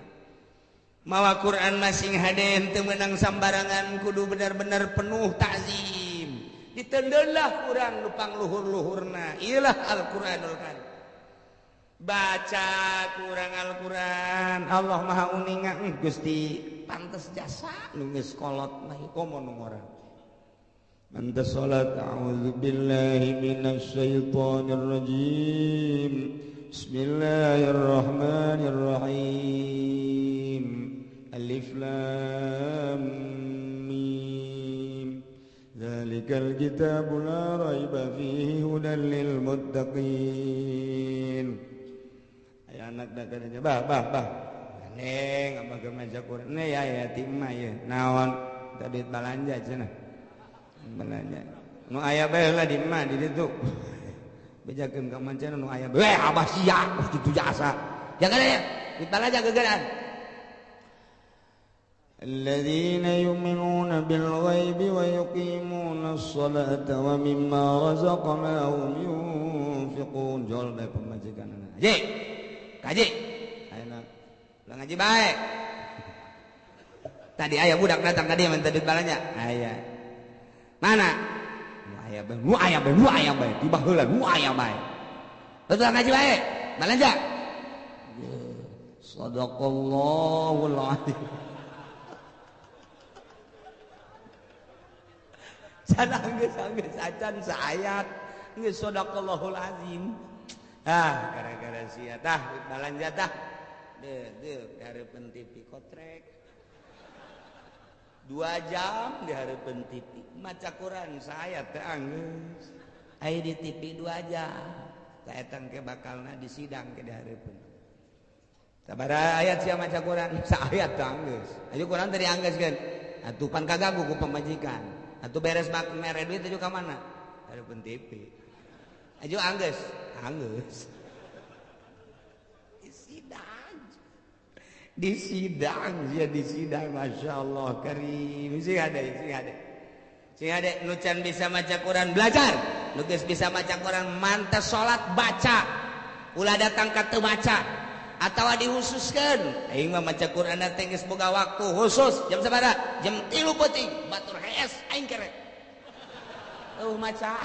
Speaker 2: mawa Quran masing hade teu meunang sambarangan kudu benar-benar penuh takzim ditendeunlah urang nu pangluhur-luhurna ieulah Al-Qur'anul Karim baca kurang Al-Qur'an Allah maha uninga Gusti pantes jasa nu geus kolot mah komo nu ngorang anta salat a'udzu billahi minasy syaithanir rajim bismillahirrahmanirrahim Alif Lam Mim Dzalikal kitabu la raiba fihi hudan lil muttaqin aya anak da kana bah neng abah ge maca Qur'an ne ya yatim mah ye naon tadi balanja cenah balanja nu aya bae lah di mah di ditu bejakeun ka mancanna nu aya bae abah sia kitu jasa jangan ya di balanja gegeran الذين يؤمنون بالغيب ويقيمون الصلاة ومما رزقناهم ينفقون jol bae pemajikanna haji kaji ayeuna ulah ngaji bae tadi aya budak datang ka dieu minta duit balanja aya mana nu aya bae tiba heula nu aya bae betul ngaji bae balanja sadaqallahul azim Geus acan saayat geus sadaqallahul azim gara-gara sia tah balanja tah deuh dihareupeun TV kotrek 2 jam dihareupeun TV maca Quran saayat teh anggeus aya di TV 2 jam saetan ke bakalna di sidang ke dihareupeun sabaraha ayat sia maca Quran saayat teh anggeus aya Quran teh dianggeuskeun atuh pan kaganggu ku pamajikan atuh beres mere duit aju ka mana? Hareupeun TV. Aju anggeus. Di sidang masyaallah karim. Sing ada nu can bisa maca Quran belajar. Nu geus bisa maca Quran mantes salat baca. Ulah datang ka teu maca. atawa dihususkeun aing mah maca Quran teh geus boga waktu khusus jam sabaraha jam 3 peuting batur hees aing kere maca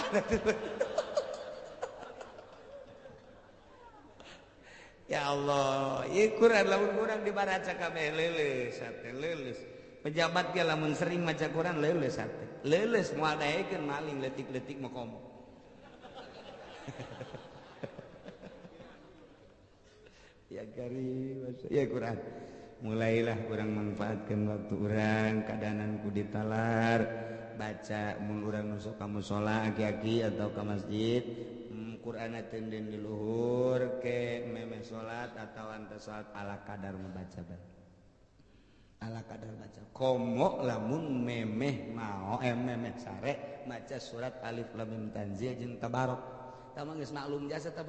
Speaker 2: ya Allah ieu Quran lamun urang dibaraca kabeh leuleus ate leuleus pejabat ge lamun sering maca Quran leuleus ate leuleus moal daekeun maling leutik-leutik mah komo ya karim ya Quran mulailah urang manfaatkeun waktu urang kadanan ku ditalar baca mun urang nu sok ka mushola aki-aki atau ka masjid Quran teuing di luhur ke memeh salat atau anta salat ala kadar membaca ala kadar baca komo lamun memeh mau memeh sare maca surat alif lam mim tanzil jeung tabarok tah geus maklum jasa tah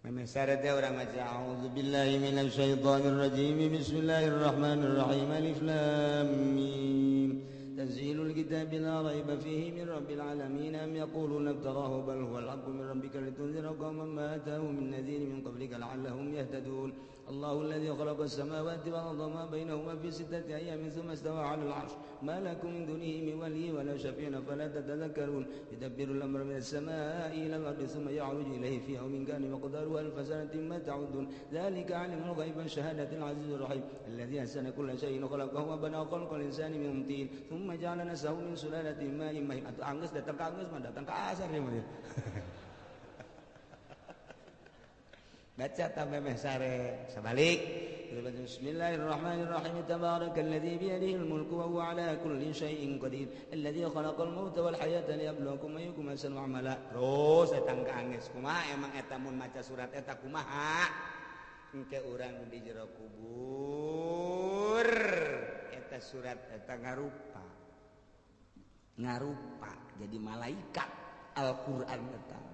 Speaker 2: memeh sare teh urang maca auzubillahi minasyaitonir rajim bismillahirrahmanirrahim alif lam mim تنزيل الكتاب لا ريب فيه من رب العالمين أم يقولون افتراه بل هو الحق من ربك لتنذر قوما ما أتاهم من نذير من قبلك لعلهم يهتدون الله الذي خلق السماوات والأرض وما بينهما في 6 أيام ثم استوى على العرش ما لكم من دونه من ولي ولا شفيع فلا تتذكرون يدبر الأمر من السماء إلى الأرض ثم يعرج إليه في يوم كان مقداره 1000 سنة ما تعدون ذلك عالم الغيب والشهادة العزيز الرحيم الذي أحسن كل شيء خلقه وبنى خلق الإنسان من طين ثم ja'ala nasahu min sulalatin ma'in mahin atuh anggeus datang ka anggeus mah datang ka asar ya mah baca ta memeh sare sabalik bismillahirrahmanirrahim tabarakalladzi bi yadihi almulku wa huwa ala kulli syai'in qadir alladzi khalaqal mauta wal hayata liyabluwakum ayyukum ahsanu amala terus datang ka anggeus kumaha emang eta mun maca surat eta kumaha engke urang di jero kubur eta surat eta ngarupa jadi malaikat Al-Qur'an datang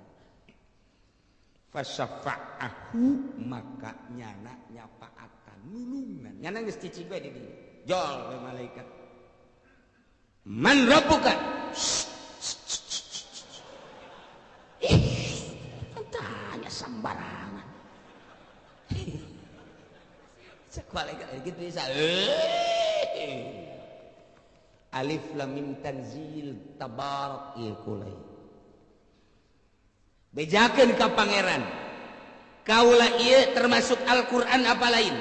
Speaker 2: fasyafa'ahu maka nyana nyapaatan nulungan nyana geus cicing we di dieu jol we malaikat man rabbuka tanya sembarangan cek malaikat gitu bisa alif lam mim tanzil tabarak ieu kulai bejakeun ka pangeran kaula ieu termasuk Al-Qur'an apa lain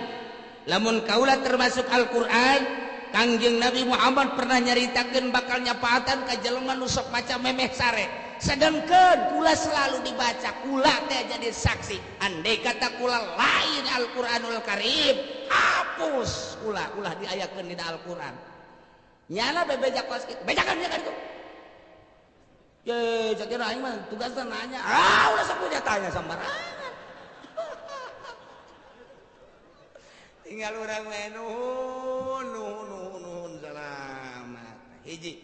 Speaker 2: lamun kaula termasuk Al-Qur'an Kangjeng Nabi Muhammad pernah nyaritakeun bakal nyapaatan ka jelema nu sok maca memeh sare sedengkeun kula selalu dibaca kula teh jadi saksi andai kata kula lain Al-Qur'anul Karim hapus ulah diayakeun dina Al-Qur'an nyana bebejak kos kitu bejakan nya kan itu ye sakira aing mah tugasna nanya ulah sok dia tanya sambarangan tinggal urang we nuhun salamat hiji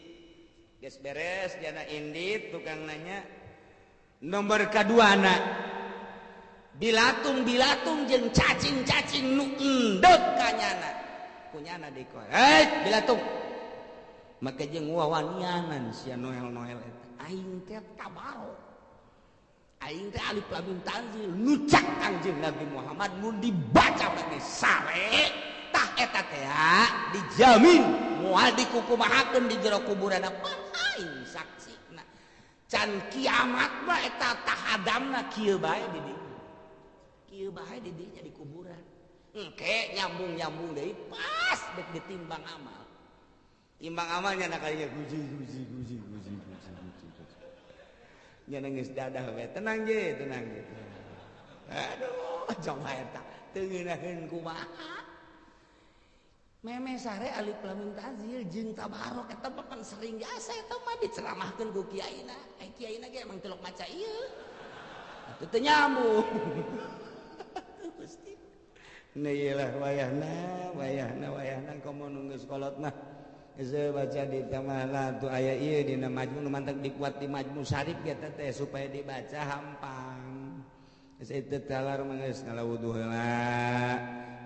Speaker 2: geus beres diana indit tukang nanya nomor kaduana bilatung jeung cacing nu endeg ka nyana kunyana dikoy bilatung maka jeung wawanianan sia Noel eta aing teh tabarok aing teh alif lam mim tanzil nucak Kangjeng Nabi Muhammad mun dibaca bagi sare tah eta teh dijamin moal dikukumahakeun di jero kuburan pan aing saksina can kiamat mah eta tahadamna kieu bae di dieu di kuburan engke nyambung deui pas dek ditimbang amal timbang amalnya nak kalinya guji nya geus dadah we tenang je aduh coba eta teu ngeunaheun kumaha memeh sare alif lam mim tanzil jeung tabarok eta mah pan sering jasa eta mah diceramahkeun ku kiaina kiaina ge emang telok maca ieu atuh teu nyambung Gusti neulah wayahna komo nu geus kolot mah saya baca di tamala tu aya ieu dina majmu nu mantep dikuat di majmu syarif eta teh supaya dibaca hampang. Saya teh talar manggeus ngalawuduh heula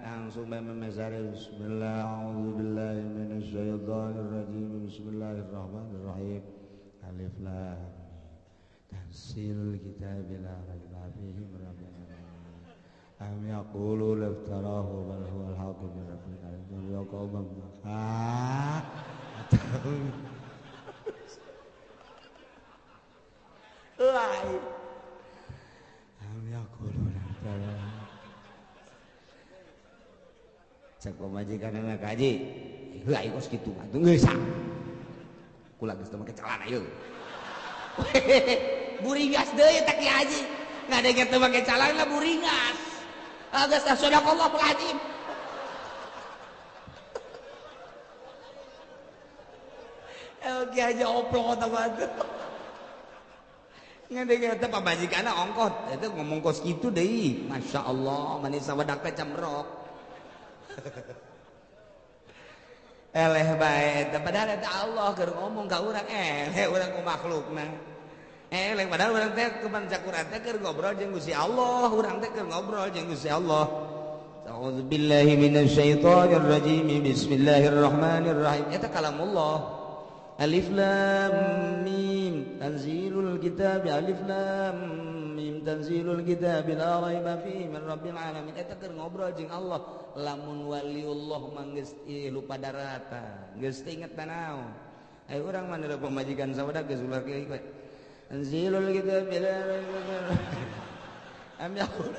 Speaker 2: langsung bae memesare bismillah a'udzubillahi minasyaitonir rajim bismillahirrahmanirrahim alif lam tanzilul kitabi la raiba fihi min rabbil alamin
Speaker 1: am yaqulu laftarahu bal huwal haqqu min rabbil alamin ya qaum
Speaker 2: lain
Speaker 1: am yaqulu laftarahu cek pamajikanna kaji heuh kos kitu atuh geus kula geus teu make calana ieu
Speaker 2: buringas deui tak Ki Haji ngadenge teu make calana buringas geus sadaqallah alazim Ki Haji oplong eta mah ngadenge teh pamajikanna ongkot eta ngomong kos kitu deui masyaallah manis sawadak teh camrok eleh bae padahal eta Allah keur ngomong ka urang urang ku makhlukna eleh padahal urang teh kemanca Quran teh keur ngobrol jeung Gusti Allah urang teh keur ngobrol jeung Gusti Allah A'udzubillahi minasyaitonir rajim bismillahirrahmanirrahim eta kalamullah Alif Lam Mim Tanzilul Kitab Alif Lam Mim Tanzilul Kitab la raiba fihi min rabbil alamin eta keur ngobrol jeung Allah lamun waliullah mah geus lupa darata geus teu inget tanaon aya urang mah neura pamajikan sawadak geus ulah kieu we Tanzilul Kitab la raiba am yaqul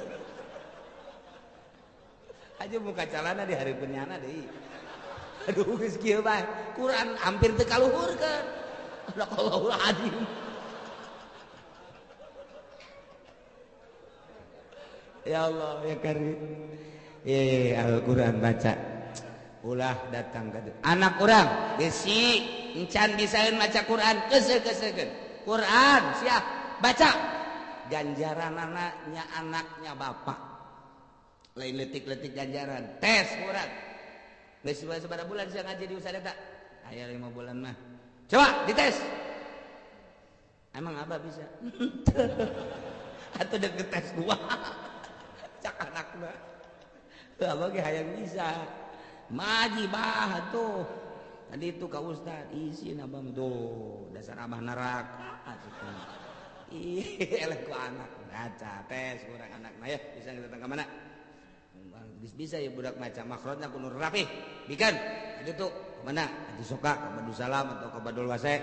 Speaker 2: aja muka calana di hari penyana deui aduh geus kieu bae Quran hampir teu kaluhurkeun Allahu azim ya Allah ya Karim Al-Quran baca ulah datang ke anak orang besi encan bisaeun maca Quran keuseukeun Quran siap baca ganjaran anaknya anaknya bapak lain letik-letik ganjaran tes Quran geus sabaraha bulan sia ngaji di usaha eta aya 5 bulan mah coba dites emang abah bisa atuh deket tes gua cak anakna abah ge hayang bisa maji bah tuh tadi itu ka ustad isin abah tuh dasar abah neraka eleh ku anak baca tes urang anakna ya bisa datang ka mana bisa ya budak maca makhrajna kudu rapi bikin itu tuh mana Haji Soka ke Badul Salam atau ke Badul Wasek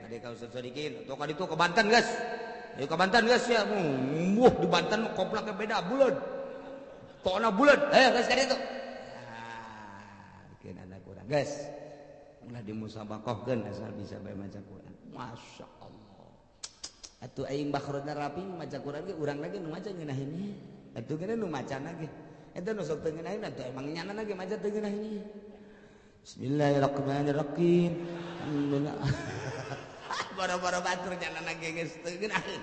Speaker 2: tadi ka Ustaz Sodikin atau ka ditu ke Banten guys ayo ke Banten guys ya di Banten komplaknya beda bulan tona bulan guys ka ditu bikin anak kurang guys ulah dimusabaqahkeun asal bisa bae maca Quran masyaallah atuh aing makhrajna rapi maca Quran ge urang lagi nu maca ngeunaheun atuh kene nu macana ge eta nu sok teu ngeunaheun atuh emang nyana lagi maca teu ngeunaheun Bismillahirrahmanirrahim alhamdulillah boro-boro batur nyana lagi geus teu ngeunaheun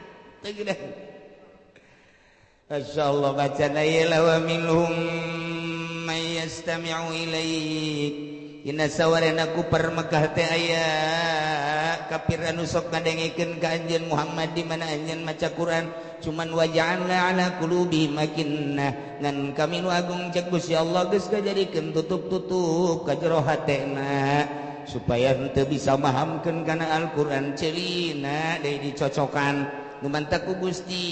Speaker 2: masyaallah bacana ya wa minhum may yastami'u ilaik inna sawarena ku permekah teh aya kafir anu sok ngadengikeun ka anjeun Muhammad di mana anjeun maca Quran cuman waja'alna ala qulubi makinnah ngan kami nu agung cek Gusti Allah geus ngajadikeun tutup-tutup ka jero hatena supaya henteu bisa mahamkeun kana Al-Qur'an ceulina deui dicocokan numantak ku Gusti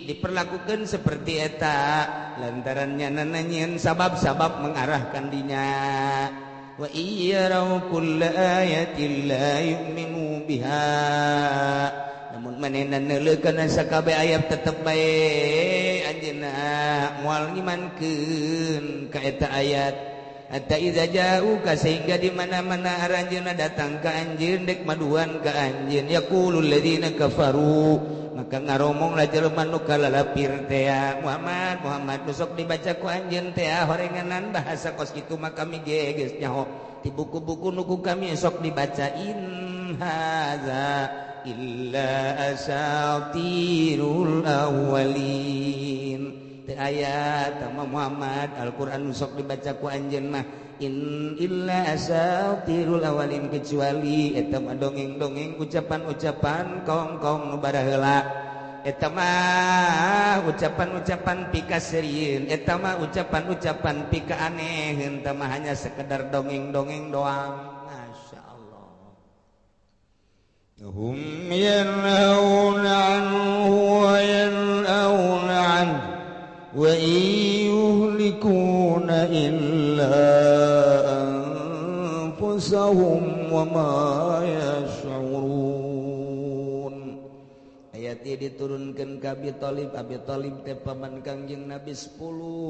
Speaker 2: diperlakukeun seperti eta lantaran nyana nyeun sabab-sabab mengarahkan dinya wa iyarau kulla ayatin la yu'minu biha namun manehna neuleukeun sakabeh ayat tetep bae anjeunna moal ngimankeun ka eta ayat hatta idza ja'uka sehingga di mana-mana aranjeunna datang ka anjeun dek maduan ka anjeun yaqulul ladzina kafaru maka ngaromonglah jelema nu kalalapir teh Muhammad nu sok dibaca ku anjeun teh horenganan bahasa kos kitu mah kami ge geus nyaho ti buku-buku nu ku kami sok dibaca in haza illa asatirul awwalin teu aya tama Muhammad Al-Qur'an nu sok dibaca ku anjeun mah in illa asatirul awwalin kecuali eta mah dongeng-dongeng ucapan-ucapan kaum-kaum nu baraheula eta mah ucapan-ucapan pikasirieun eta mah ucapan-ucapan pikaaneheun tah mah hanya sekedar dongeng-dongeng doang masyaallah hum yanhauna anhu wa yanhauna anhu wa
Speaker 1: anfusahum wa ma yash'urun. Ayat ini diturunkan ke Abi Thalib. Abi Thalib teh paman Kangjeng Nabi 10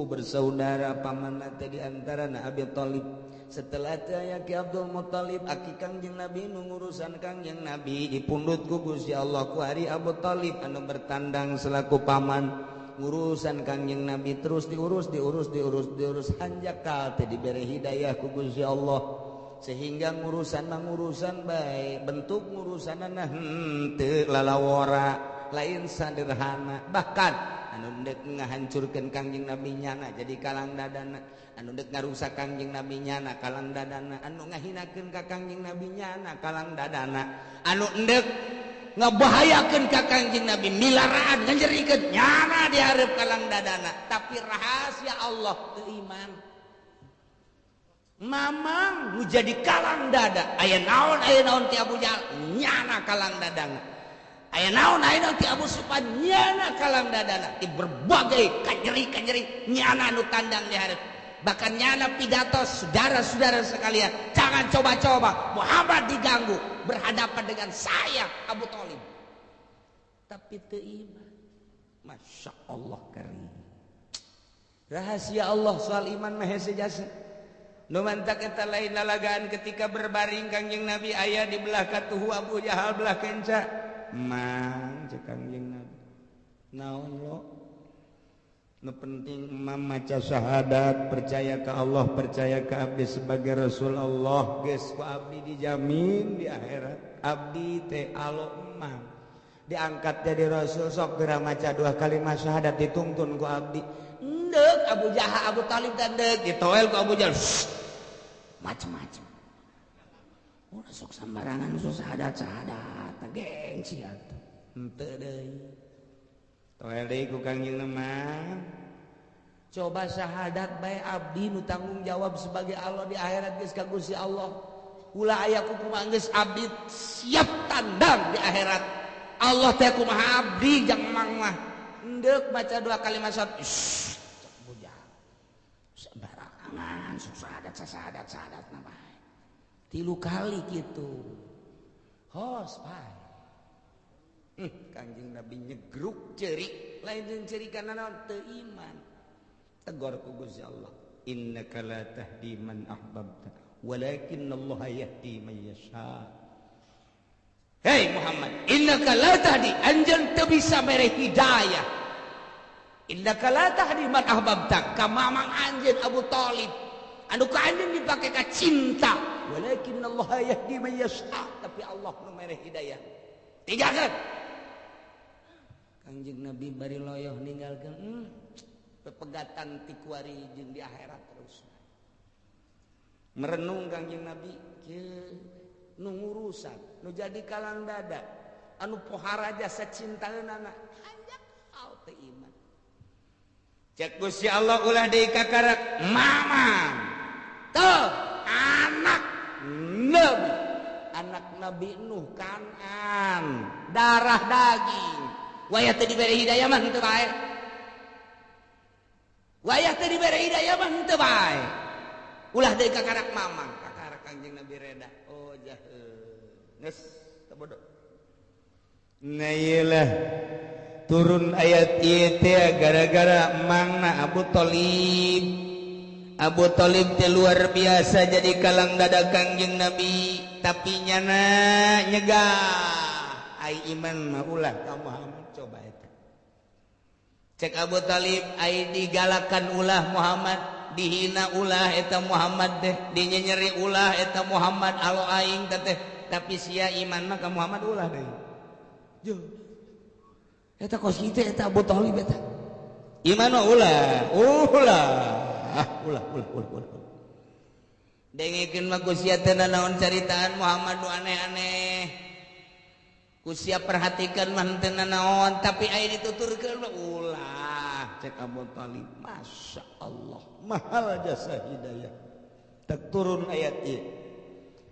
Speaker 1: bersaudara, paman teh di antara Abi Thalib. Setelah teh aya Ki Abdul Muthalib aki Kangjeng Nabi nu ngurusan Kangjeng Nabi dipundhut ku Gusti Allah ku ari Abu Thalib anu bertandang selaku paman ngurusan Kangjeng Nabi terus diurus hanjakal teh diberi hidayah ku Gusti Allah sehingga ngurusan baik bentuk ngurusanana henteu lalawara lain sederhana bahkan anu dek ngahancurkeun Kangjeng Nabi nyana jadi kalang dadana anu dek ngarusak Kangjeng Nabi nyana kalang dadana anu ngahinakeun ka Kangjeng Nabi nyana kalang dadana anu endek ngabahayakeun ka Kangjeng Nabi milaraan nganjerikeun nyana di hareup kalang dadana tapi rahasia Allah teu iman mamang nu jadi kalang dada aya naon ti Abu Jahal nyana kalang dadana aya naon ti Abu Sufyan nyana kalang dadana di berbagai kanyeri nyana nu tandang di hareup bahkan nyana pidato saudara-saudara sekalian jangan coba-coba Muhammad diganggu berhadapan dengan saya Abu Thalib tapi teu iman. Masya Allah karim rahasia Allah soal iman mah hese jasa nu mantak eta lain lalagaan ketika berbaring Kangjeng Nabi aya di belah katuhu Abu Jahal belah kenca mang cek Kangjeng Nabi naon lo nu penting imam maca syahadat percaya ke Allah percaya ke abdi sebagai Rasul Allah geus ku abdi dijamin di akhirat abdi teh alo imam diangkat jadi Rasul sok geura maca 2 kalimat syahadat dituntun ku abdi endek Abu Jahal Abu Thalib dan endek ditoel ku Abu Jahal macam-macam udah sok sembarangan sok syahadat gengsi atuh henteu deui toel deui ku Kangjeng Nabi coba syahadat bae abdi nu tanggung jawab sebagai Allah di akhirat geus ka Gusti Allah ulah aya kumaha geus abdi siap tandang di akhirat Allah teh kumaha abdi jang mang mah endek baca 2 kalimat syahadat bujang sembarangan sok syahadat nama 3 kali gitu hos bae Kangjeng Nabi nyegruk cerik lain jeung cerikana naon teu iman tegur ku Gusti Allah innaka la tahdi man ahbabta walakinallaha yahdi man yasha. Hei Muhammad innaka la tahdi anjeun teu bisa mere hidayah innaka la tahdi man ahbabta ka mamang anjeun Abu Thalib anu ka anjeun dipake ka cinta walakinallaha yahdi man yasha tapi Allah nu mere hidayah tigakeun Kangjeng Nabi bari loyoh ninggalkeun pepegatan ti kuari jeung di akhirat terus merenung Kangjeng Nabi nu ngurusan nu jadi kalang dada anu pohara jasa cintaeunana hanjak hal teu iman cek Gusti Allah ulah deui kakarak mamang teu anak Nabi Nuh Kanan darah daging wayah teu dibere hidayah mah henteu bae wayah teu dibere hidayah mah henteu bae ulah deui kakarak mamang kakarak Kangjeng Nabi reda oh jaheuh geus teu bodoh nah ieulah turun ayat ieu teh gara-gara mangna Abu Thalib teh luar biasa jadi kalang dada Kangjeng Nabi tapi nyana nyegah ai iman mah ulah ka Muhammad coba eta cek Abu Thalib ai digalakan ulah Muhammad dihina ulah eta Muhammad teh dinyenyeri ulah eta Muhammad alo aing teh tapi sia iman mah ka Muhammad ulah deui jo eta kos kitu eta Abu Thalib eta iman mah ulah dengekeun mah ku sia teh naon caritaan Muhammad nu aneh-aneh ku sia perhatikan mah teu naon tapi aya dituturkeun mah ulah cek Abu Thalib masya Allah mahal jasa hidayah tak turun ayat ieu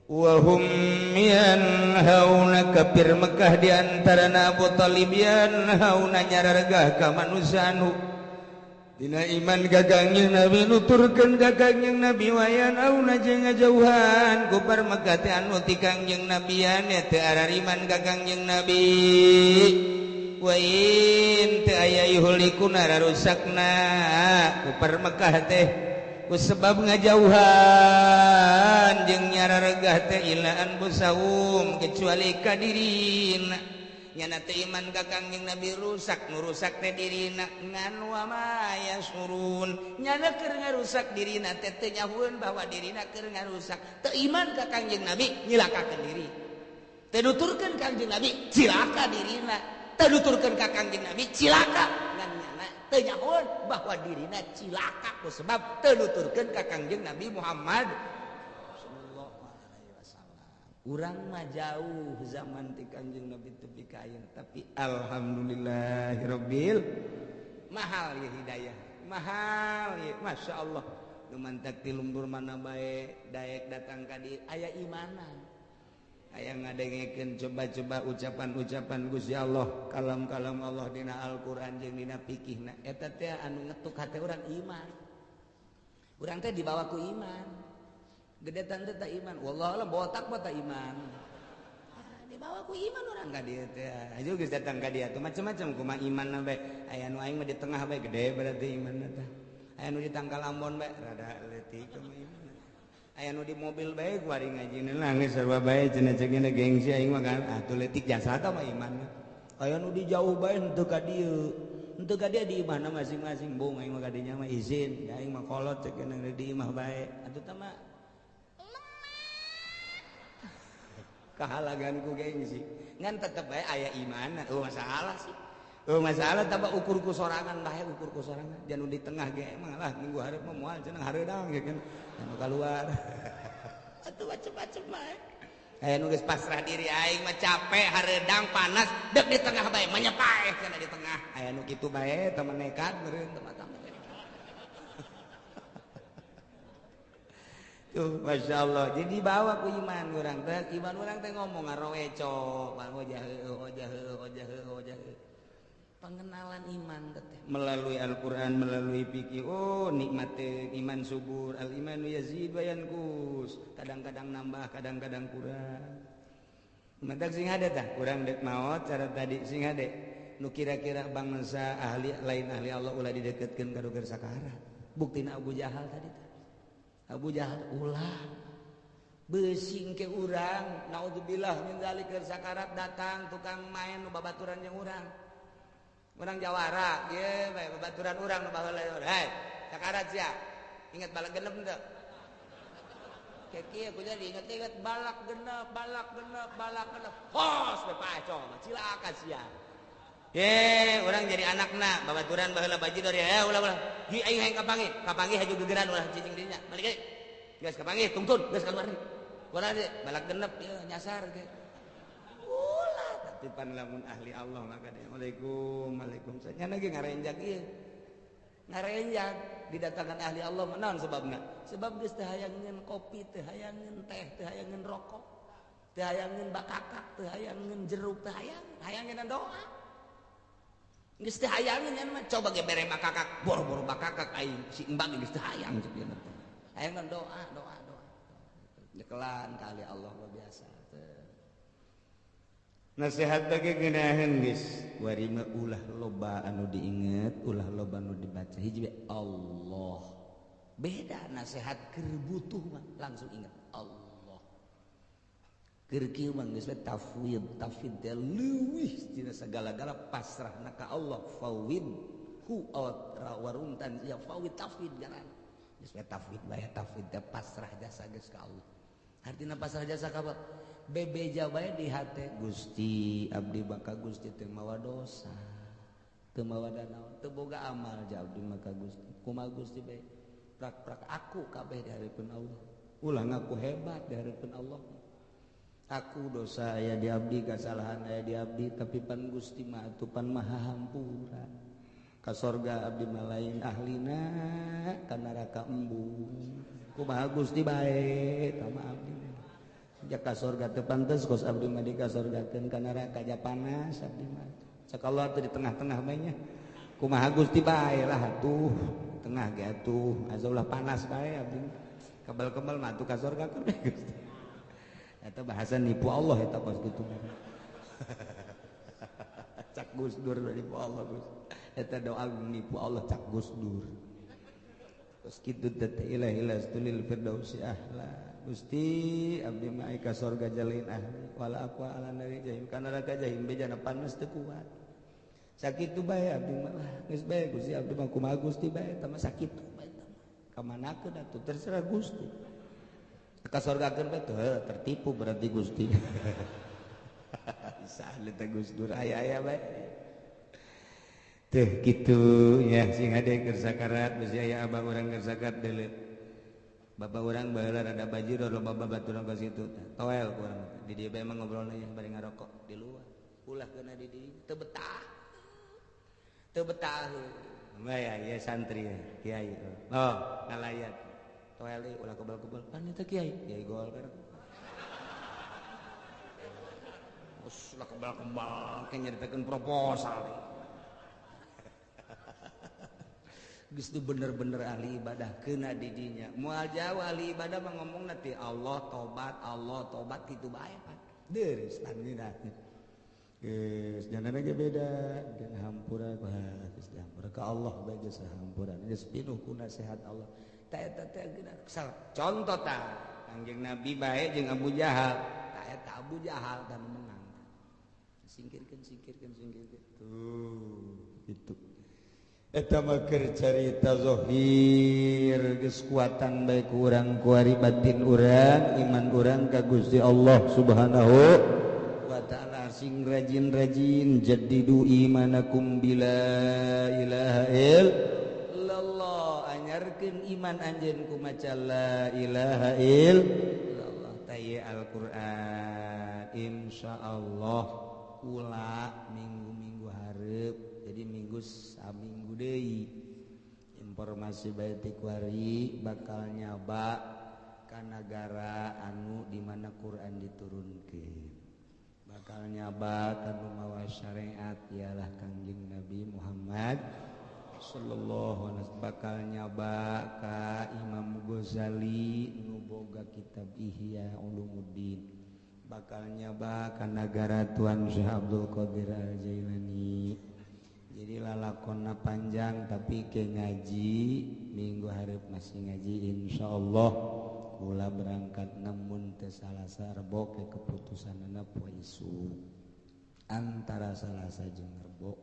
Speaker 1: wa hum yanhauna kafir Mekah di antarana Abu Thalib yanhauna nyarargah ka manusia anu Dina iman gagangjing Nabi nuturkeun ka Kangjeng Nabi wayan auna jeung ngajauhan ku parmegati anu ti Kangjeng Nabian ya teu arariman ka Kangjeng Nabi wain teu aya yuhlikuna rusakna ku parmegah teh ku sebab ngajauhan jeung nyararegah teh ilaan busawum kecuali ka dirina nyana teh iman ka Kangjeng Nabi rusak nu rusak teh dirina ngan wa maya surun nyana keur ngarusak dirina teh teu nyahueun bahwa dirina keur ngarusak teu iman ka Kangjeng Nabi nyilakakeun diri teu nuturkeun Kangjeng Nabi cilaka dirina teu nuturkeun ka Kangjeng Nabi cilaka ngan nyana teu nyahueun bahwa dirina cilaka ku sebab teu nuturkeun ka Kangjeng Nabi Muhammad. Urang mah jauh zaman ti Kangjeng Nabi tepi ka ayeuna tapi alhamdulillahirabbil mahal ya hidayah mahal ya masyaallah nu mantak ti lumbur mana bae daek datang ka dieu aya imanan aya ngadengekeun coba-coba ucapan-ucapan Gusti Allah kalam-kalam Allah dina Al-Qur'an jeung dina fikihna eta teh anu ngetuk hate urang iman urang teh dibawa ku iman gedetan teh tak iman wallah alam botak mah tak iman dibawa ku iman orang ka dieu teh aja geus datang ka dieu teh macam-macam kumaha imanna bae aya nu aing mah di tengah bae gede berarti imanna teh aya nu di Tangkal Ambon bae rada leutik kumaha iman aya nu di mobil bae ku ari ngajina nangis sarua bae cenah ceukna gengsi aing mah kan atuh leutik jasa tah mah imanna aya nu di jauh bae henteu ka dieu di imahna masing-masing bung aing mah ka dinya mah izin aing mah kolot ceukna di imah bae atuh tah mah kahalagan ku gengsi ngan tetep bae aya iman masalah sih masalah tambah ukur ku sorangan bae ukur ku sorangan jangan di tengah ge emang lah minggu hareup mah moal cenah hareudang ge kan anu keluar atuh macem-macem bae aya nu geus pasrah diri aing mah capek hareudang panas dek di tengah bae menyepae cenah di tengah aya nu kitu bae teu nekat meureun teu mata tuh Masya Allah jadi bawa ku iman orang teh iman orang teh ngomong ngaroweco ojah pengenalan iman teh melalui Al-Quran melalui fikih oh nikmat iman subur al imanu yazid wa yanqus kadang-kadang nambah kadang-kadang kurang matak sing hade tah kurang dek maot cara tadi sing hade nu kira-kira bangsa ahli lain ahli Allah ulah dideketkeun ka doger sakarat buktina Abu Jahal tadi teh Abu Jahal ulah besing ke urang naudzubillah min zalika sakarat datang tukang main nu babaturan jeung urang jawara ge bae babaturan urang nu baheula hei sakarat sia inget balak genep henteu kieu kudu diinget balak genep hos we paco cilaka sia urang jadi anakna babaturan baheula bajidor ya ulah hi aing hayang kapanggih haju gegeran ulah cicing dinya balik deui geus kapanggih tungtun geus kaluar deui kumaha deui balak genep ieu nyasar ge ulah tapi pan lamun ahli Allah maka dia waalaikumsalam nya ge ngarenjak ieu ngarenjak didatangan ahli Allah naon sebabna sebab geus teu hayang ngeun kopi teu hayang ngeun teh teu hayang ngeun rokok teu hayang ngeun bakakak teu hayang ngeun jeruk teu hayang ngeun doa geus teu hayang ngeun mah coba ge bere bakakak boro-boro bakakak aing si embag geus teu hayang ceuk ieu teh hayang doa dekelan kali Allah luar biasa nasihat bagi geunaheun geus wari mah ulah loba anu diinget ulah loba anu dibaca hiji Allah beda nasihat keur butuh mah langsung ingat Allah keur kieu mah geus tafwid teh leuwih tina sagala-gala pasrahna ka Allah fawid hu waruntan ya fawid tafwid jalan geus tafwid bae tafwid teh pasrah jasa geus ka Allah artina pasrah jasa ka Allah bebeja bae di hate Gusti abdi baka Gusti teu mawa dosa teu mawa danaon teu boga amal ja abdi maka Gusti kumaha Gusti bae prak-prak aku kabeh di hareupeun Allah ulah ngaku hebat di hareupeun Allah aku dosa aya di abdi kasalahan aya di abdi tapi pan Gusti mah atuh pan maha hampura ka sorga abdi mah lain ahlina ka neraka embung kumaha Gusti bae tama abdi jak ka sorga teu pantes kos abdi mah dikasorgakeun ka neraka ja panas abdi mah cak Allah teu di tengah-tengah bae nya
Speaker 2: kumaha Gusti bae lah atuh tengah ge atuh azaulah panas bae abdi kebal-kebal mah atuh ka surga keur Gusti eta bahasa nipu Allah eta pas kitu cak Gus Dur nipu Allah Gus eta doa nipu Allah cak Gus Dur terus kitu teh ilahi lastulil firdausi ahla Gusti abdi mah ka surga jalin ahli wala aqwa ala nari jahim kana neraka jahim bejana panas teu kuat sakitu bae abdi mah geus bae Gusti abdi mah kumaha Gusti bae eta mah sakitu bae eta mah ka manakeun atuh terserah Gusti ka surgakeun bae tertipu berarti Gusti bisa eta Gus Dur aya-aya bae teh kitu nya sing hade keur sakarat bisi aya abah urang keur sakat deuleu bapak orang baheula rada bajir loba babaturan ka situ toel kurang di dieu bae mah ngobrolna nya bari ngarokok di luar ulah keuna di dieu teu betah bae ya santri kiai oh ngalayat toel deui ulah kebal-kebal pan eta kiai gol kan us ulah kebal-kebal kayak nyaritakeun proposal geus teu bener-bener ahli ibadah keuna di dinya moal jauh ahli ibadah mah ngomong nanti Allah tobat kitu bae pan deres tandina geus janana ge beda dan hampura geus hampura ka Allah bae geus hampuran geus pinuh ku nasihat Allah ta eta teh contoh ta Kangjeng Nabi bae jeung Abu Jahal ta eta Abu Jahal dan menang singkirkeun tuh gitu eta mah keur carita zahir geus kuatan bae ku urang ku ari batin urang iman urang ka Gusti Allah Subhanahu wa taala sing rajin-rajin jaddidu imanakum bila ilaha illallah anyarkeun iman anjeun ku maca la ilaha illallah taya Al-Qur'an insyaallah kula minggu-minggu hareup jadi minggu saminggu deui informasi bae ti kuari bakal nyaba ka nagara anu di mana Quran diturunkeun bakal nyaba ka nu mawa syariat ialah Kangjeng Nabi Muhammad sallallahu alaihi wasallam bakal nyaba ka Imam Ghazali nu boga kitab Ihya Ulumuddin bakal nyaba ka nagara Tuan Syekh Abdul Qadir Al-Jailani jadi lalakonna panjang tapi ke ngaji minggu hareup masih ngaji insyaallah kula berangkat namun teu Salasa Rebo ke keputusanna poe isuk antara Salasa jeung Rebo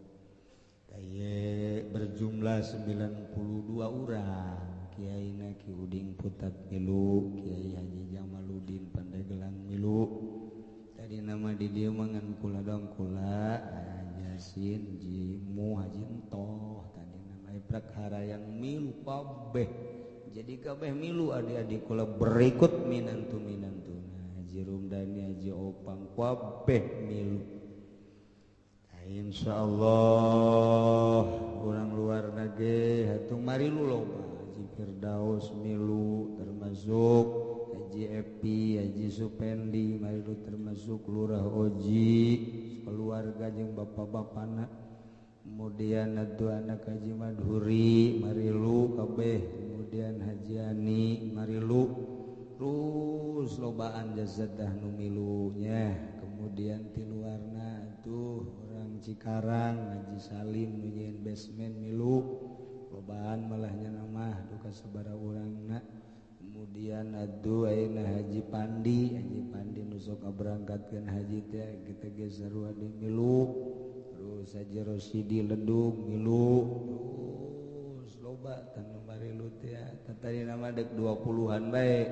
Speaker 2: taya berjumlah 92 urang kiaina Ki Uding Putat Milu Kiai Haji Jamaluddin Pandeglang Milu tadi nama di dieu mangan kula dong kula Yasin Jimu Haji Entoh tadi nama Ibrak Harayang milu kabeh jadi kabeh milu adik-adik kula berikut minantuna Haji Rumdani Haji Opang kabeh milu insyaallah urang luar nage hatung marilu loba Haji Firdaus milu termasuk Haji Epi Haji Supendi marilu termasuk Lurah Oji keluarga jeung bapak-bapana kemudian adu anak Haji Madhuri marilu kabeh kemudian Haji Ani marilu terus lobaan jazadah nu milunya kemudian ti luarna atuh orang Cikarang Haji Salim nu nyieun basement milu lobaan malahnya nama duka sabaraha urangna kemudian adu ayeuna Haji Pandi nu sok berangkatkeun haji teh kita ge sarua di milu terus Haji Rosidi Ledung milu terus loba tanu marilu teh tadi nama dek 20-an bae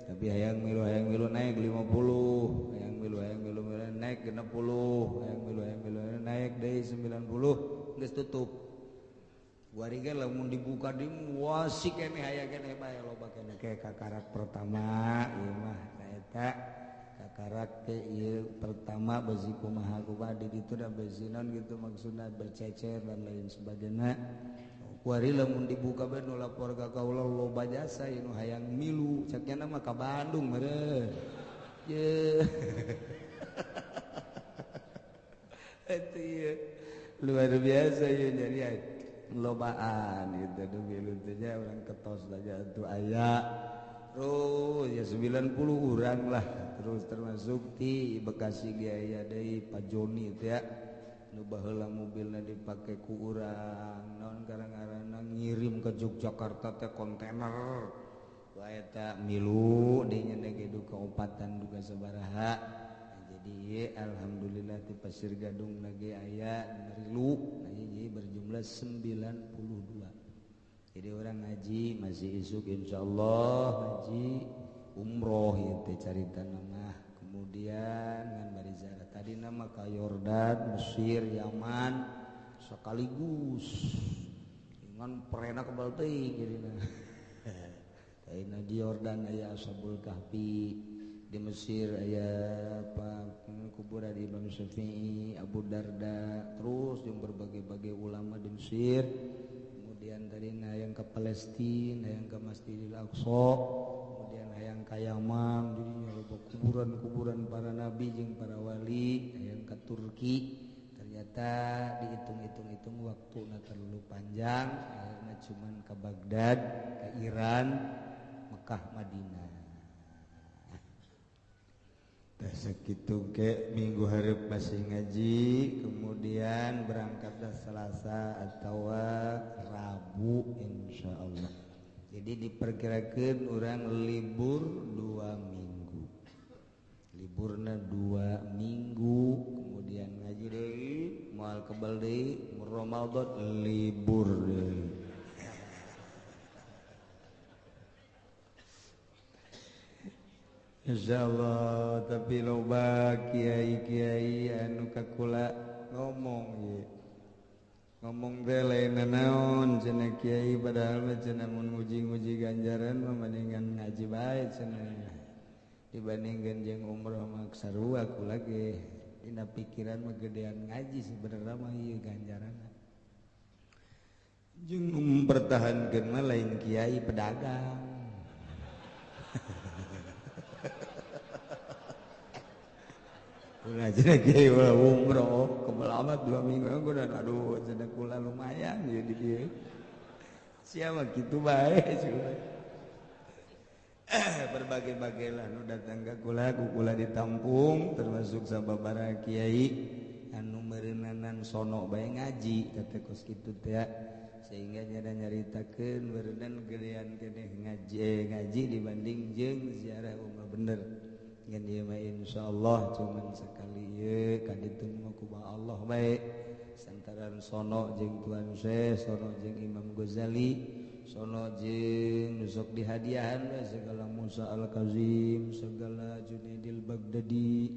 Speaker 2: tapi hayang milu naik 50 hayang milu naik 60 hayang milu naik deui 90 geus tutup kuari ge lamun dibuka di wasik keneh aya keneh bae loba keneh ke kakarak pertama ieu mah eta kakarak teh ieu pertama bezi kumaha kumaha di ditu da bezi naon gitu maksudna bercecer dan lain sebagainya kuari lamun dibuka bae nu lapor ka kaula loba jasa anu hayang milu sakjana mah ka Bandung meureun ye eta ieu
Speaker 1: luar biasa ya jadi lobaan gitu demi orang ketos saja tuh ayah terus ya 90 orang lah terus termasuk di Bekasi Gaya dari Pak Joni itu ya nu baheula mobilnya dipakai ku urang naon karang-karana ngirim ke Yogyakarta teh kontainer wae eta milu dinya gedu kaupatan duga sabaraha jadi alhamdulillah di Pasir Gadung lagi aya ngerilu jadi berjumlah 92 jadi orang ngaji masih isuk insyaallah ngaji umroh itu carita nama kemudian ngan bari ziarah tadi nama ka Yordan Mesir Yaman sekaligus ngan perena kebal teuing jadina ayeuna di Yordan aya Ashabul Kahfi di Mesir aya apa kuburan Imam Syafi'i Abu Darda terus yang berbagai-bagai ulama di Mesir kemudian dari hayang ke Palestina hayang ke Masjidil Aqsa kemudian hayang ka Yaman jadinya loba kuburan-kuburan para nabi jeung para wali hayang ke Turki ternyata dihitung-hitung waktuna terlalu panjang akhirnya cuman ke Baghdad ke Iran Mekah Madinah dah sakitu ke minggu hareup masih ngaji kemudian berangkatlah Selasa atau Rabu insyaallah jadi diperkirakan orang libur 2 minggu liburna 2 minggu kemudian ngaji deui moal kebal deui Ramadan libur deui insyaallah tapi loba kiai-kiai anu kakula ngomong teh lain naon cenah kiai padahal mah cenah mun nguji-nguji ganjaran mah mendingan ngaji bae cenah dibandingkeun jeung umroh mah sarua kula ge dina pikiran mah gedean ngaji sebenarnya mah ieu ganjaranna jeung mempertahankeun mah lain kiai pedagang ulah cenah kiai umroh kebelamat 2 minggu aku udah aduh cenah kula lumayan ya di dieu sia mah kitu bae berbagai-bagai lah nu datang ka kula ku kula ditampung termasuk sababaraha kiai anu meureunanan sono bae ngaji teh kos kitu teh sehingga nyaritakeun beureunan gedean keneh ngaji dibanding jeung ziarah umrah bener ngan ieu mah insyaallah cuman sakali ieu kaditu mah ku Allah bae santaran sono jeung Tuan Syekh sono jeung Imam Ghazali sono jeung nusok dihadiahan we segala Musa Al-Kazim segala Junaidil Baghdadi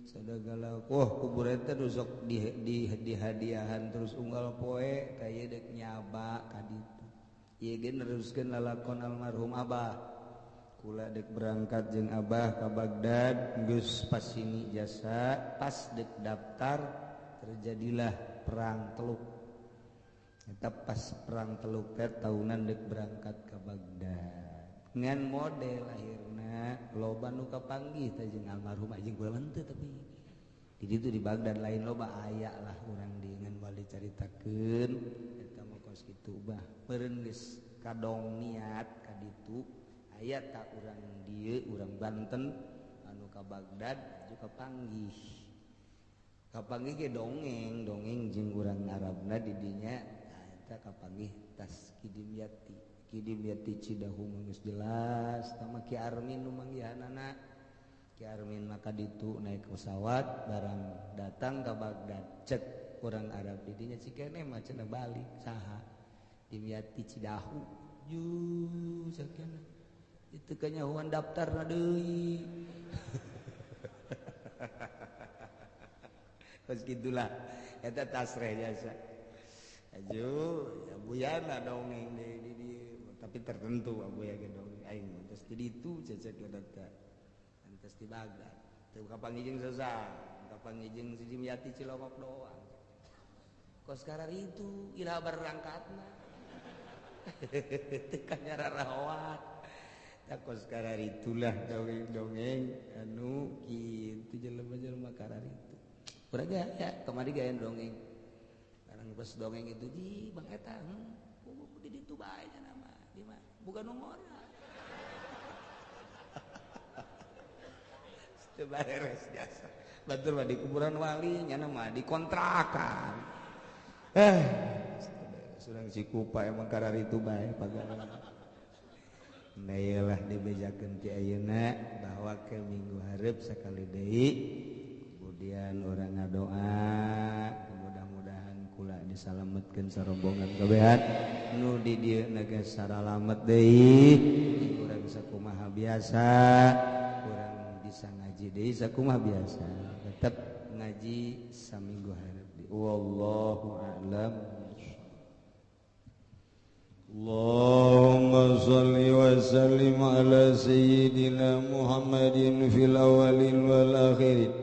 Speaker 1: segala kuburan teh nusok dihadiahan terus unggal poe ka ieu deuk nyaba kaditu ieu ge neruskeun lalakon almarhum Abah kula dek berangkat jeung Abah ka Baghdad geus pas sini jasa pas dek daftar terjadilah perang Teluk eta pas perang Teluk teh tahunan dek berangkat ka Baghdad ngan model akhirna loba nu kapanggih teh jeung almarhum jeung kula teu tapi di ditu di Baghdad lain loba aya lah urang di ngan bali caritakeun eta mah kos kitu bah meureun geus kadong niat ka ditu aya tak urang dieu urang Banten anu ka Baghdad juga kapanggih ge dongeng jeung urang Arabna di dinya eta kapanggih tas Kidim Yati Cidahu geus jelas tama Ki Armin nu manggihanana Ki Armin maka ditu naik pesawat barang datang ka Baghdad cek urang Arab di dinya cikene mah cenah balik saha Dimyati Cidahu ju sakana itu kanyahuan daftar deui pas gitulah eta tasreh jasa aju ya buyana dongeng di tapi tertentu abuya ge dongeng aing terus di ditu cecek data antes di Baghdad teu kapanggih jeung sasa kapanggih jeung si Dimyati Cilongok doang kos karar itu iraha berangkatna teu kanyararawat kos karar itulah dongeng-dongeng anu kitu jelema-jelema karar itu. Urang ya kemari gaean dongeng.
Speaker 2: pas dongeng itu ji Bang eta di ditu bae nama di mah bukan nomor teu beres jasa batur mah di kuburan wali nya mah dikontrakan
Speaker 1: surang Cikupa emang karar itu bae pagawean nah iyalah dibejakeun ti ayeuna bahwa ke minggu hareup sakali deui kemudian orang ngadoa mudah-mudahan kula disalametkeun sarombongan kabehan nu di dieu naga saralamet deui urang sakumaha biasa urang bisa ngaji deui sakumaha biasa tetep ngaji saminggu hareup wallahu a'lam. Allahumma salli wa sallim ala sayyidina Muhammadin fil awalin wal akhirin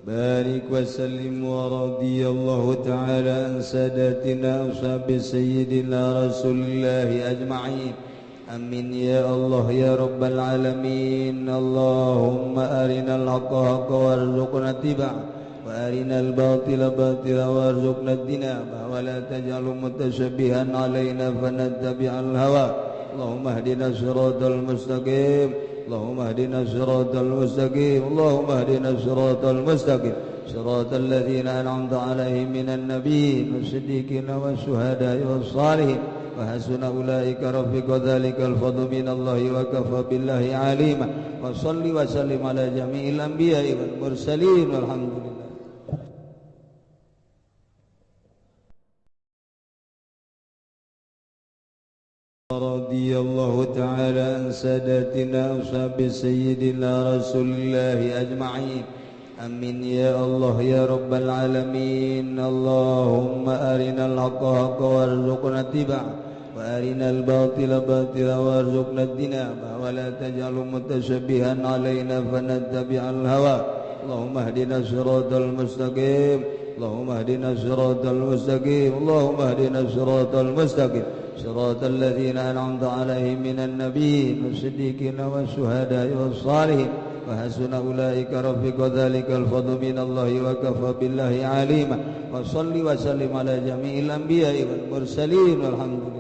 Speaker 1: barik wa sallim wa radiyallahu ta'ala an sadatina ashabi sayyidina rasulillahi ajma'in amin ya Allah ya rabbal alamin Allahumma arinal haqqa haqqa warzuqna tiba'ah وارنا الباطل باطلا وارزقنا اجتنابه ولا تجعل متشبها علينا فنتبع الهوى اللهم اهدنا الصراط المستقيم اللهم اهدنا الصراط المستقيم اللهم اهدنا الصراط المستقيم صراط الذين انعمت عليهم من النبيين والصديقين والشهداء والصالحين وحسن اولئك رفيقا ذلك الفضل من الله وكفى بالله عليما وصل وسلم على جميع الانبياء والمرسلين والحمد لله. رضي الله تعالى عن ساداتنا أصحاب سيدنا رسول الله أجمعين آمين يا الله يا رب العالمين اللهم أرنا الحق حقا وارزقنا اتباعه وأرنا الباطل باطلا وارزقنا اجتنابه ولا تجعل متشبها علينا فنتبع الهوى اللهم اهدنا الصراط المستقيم اللهم اهدنا الصراط المستقيم اللهم اهدنا الصراط المستقيم صراط الذين أنعمت عليهم من النبيين والصديقين والشهداء والصالحين وحسن أولئك رفيقا ذلك الفضل من الله وكفى بالله عليما وصل وسلم على جميع الأنبياء والمرسلين والحمد لله.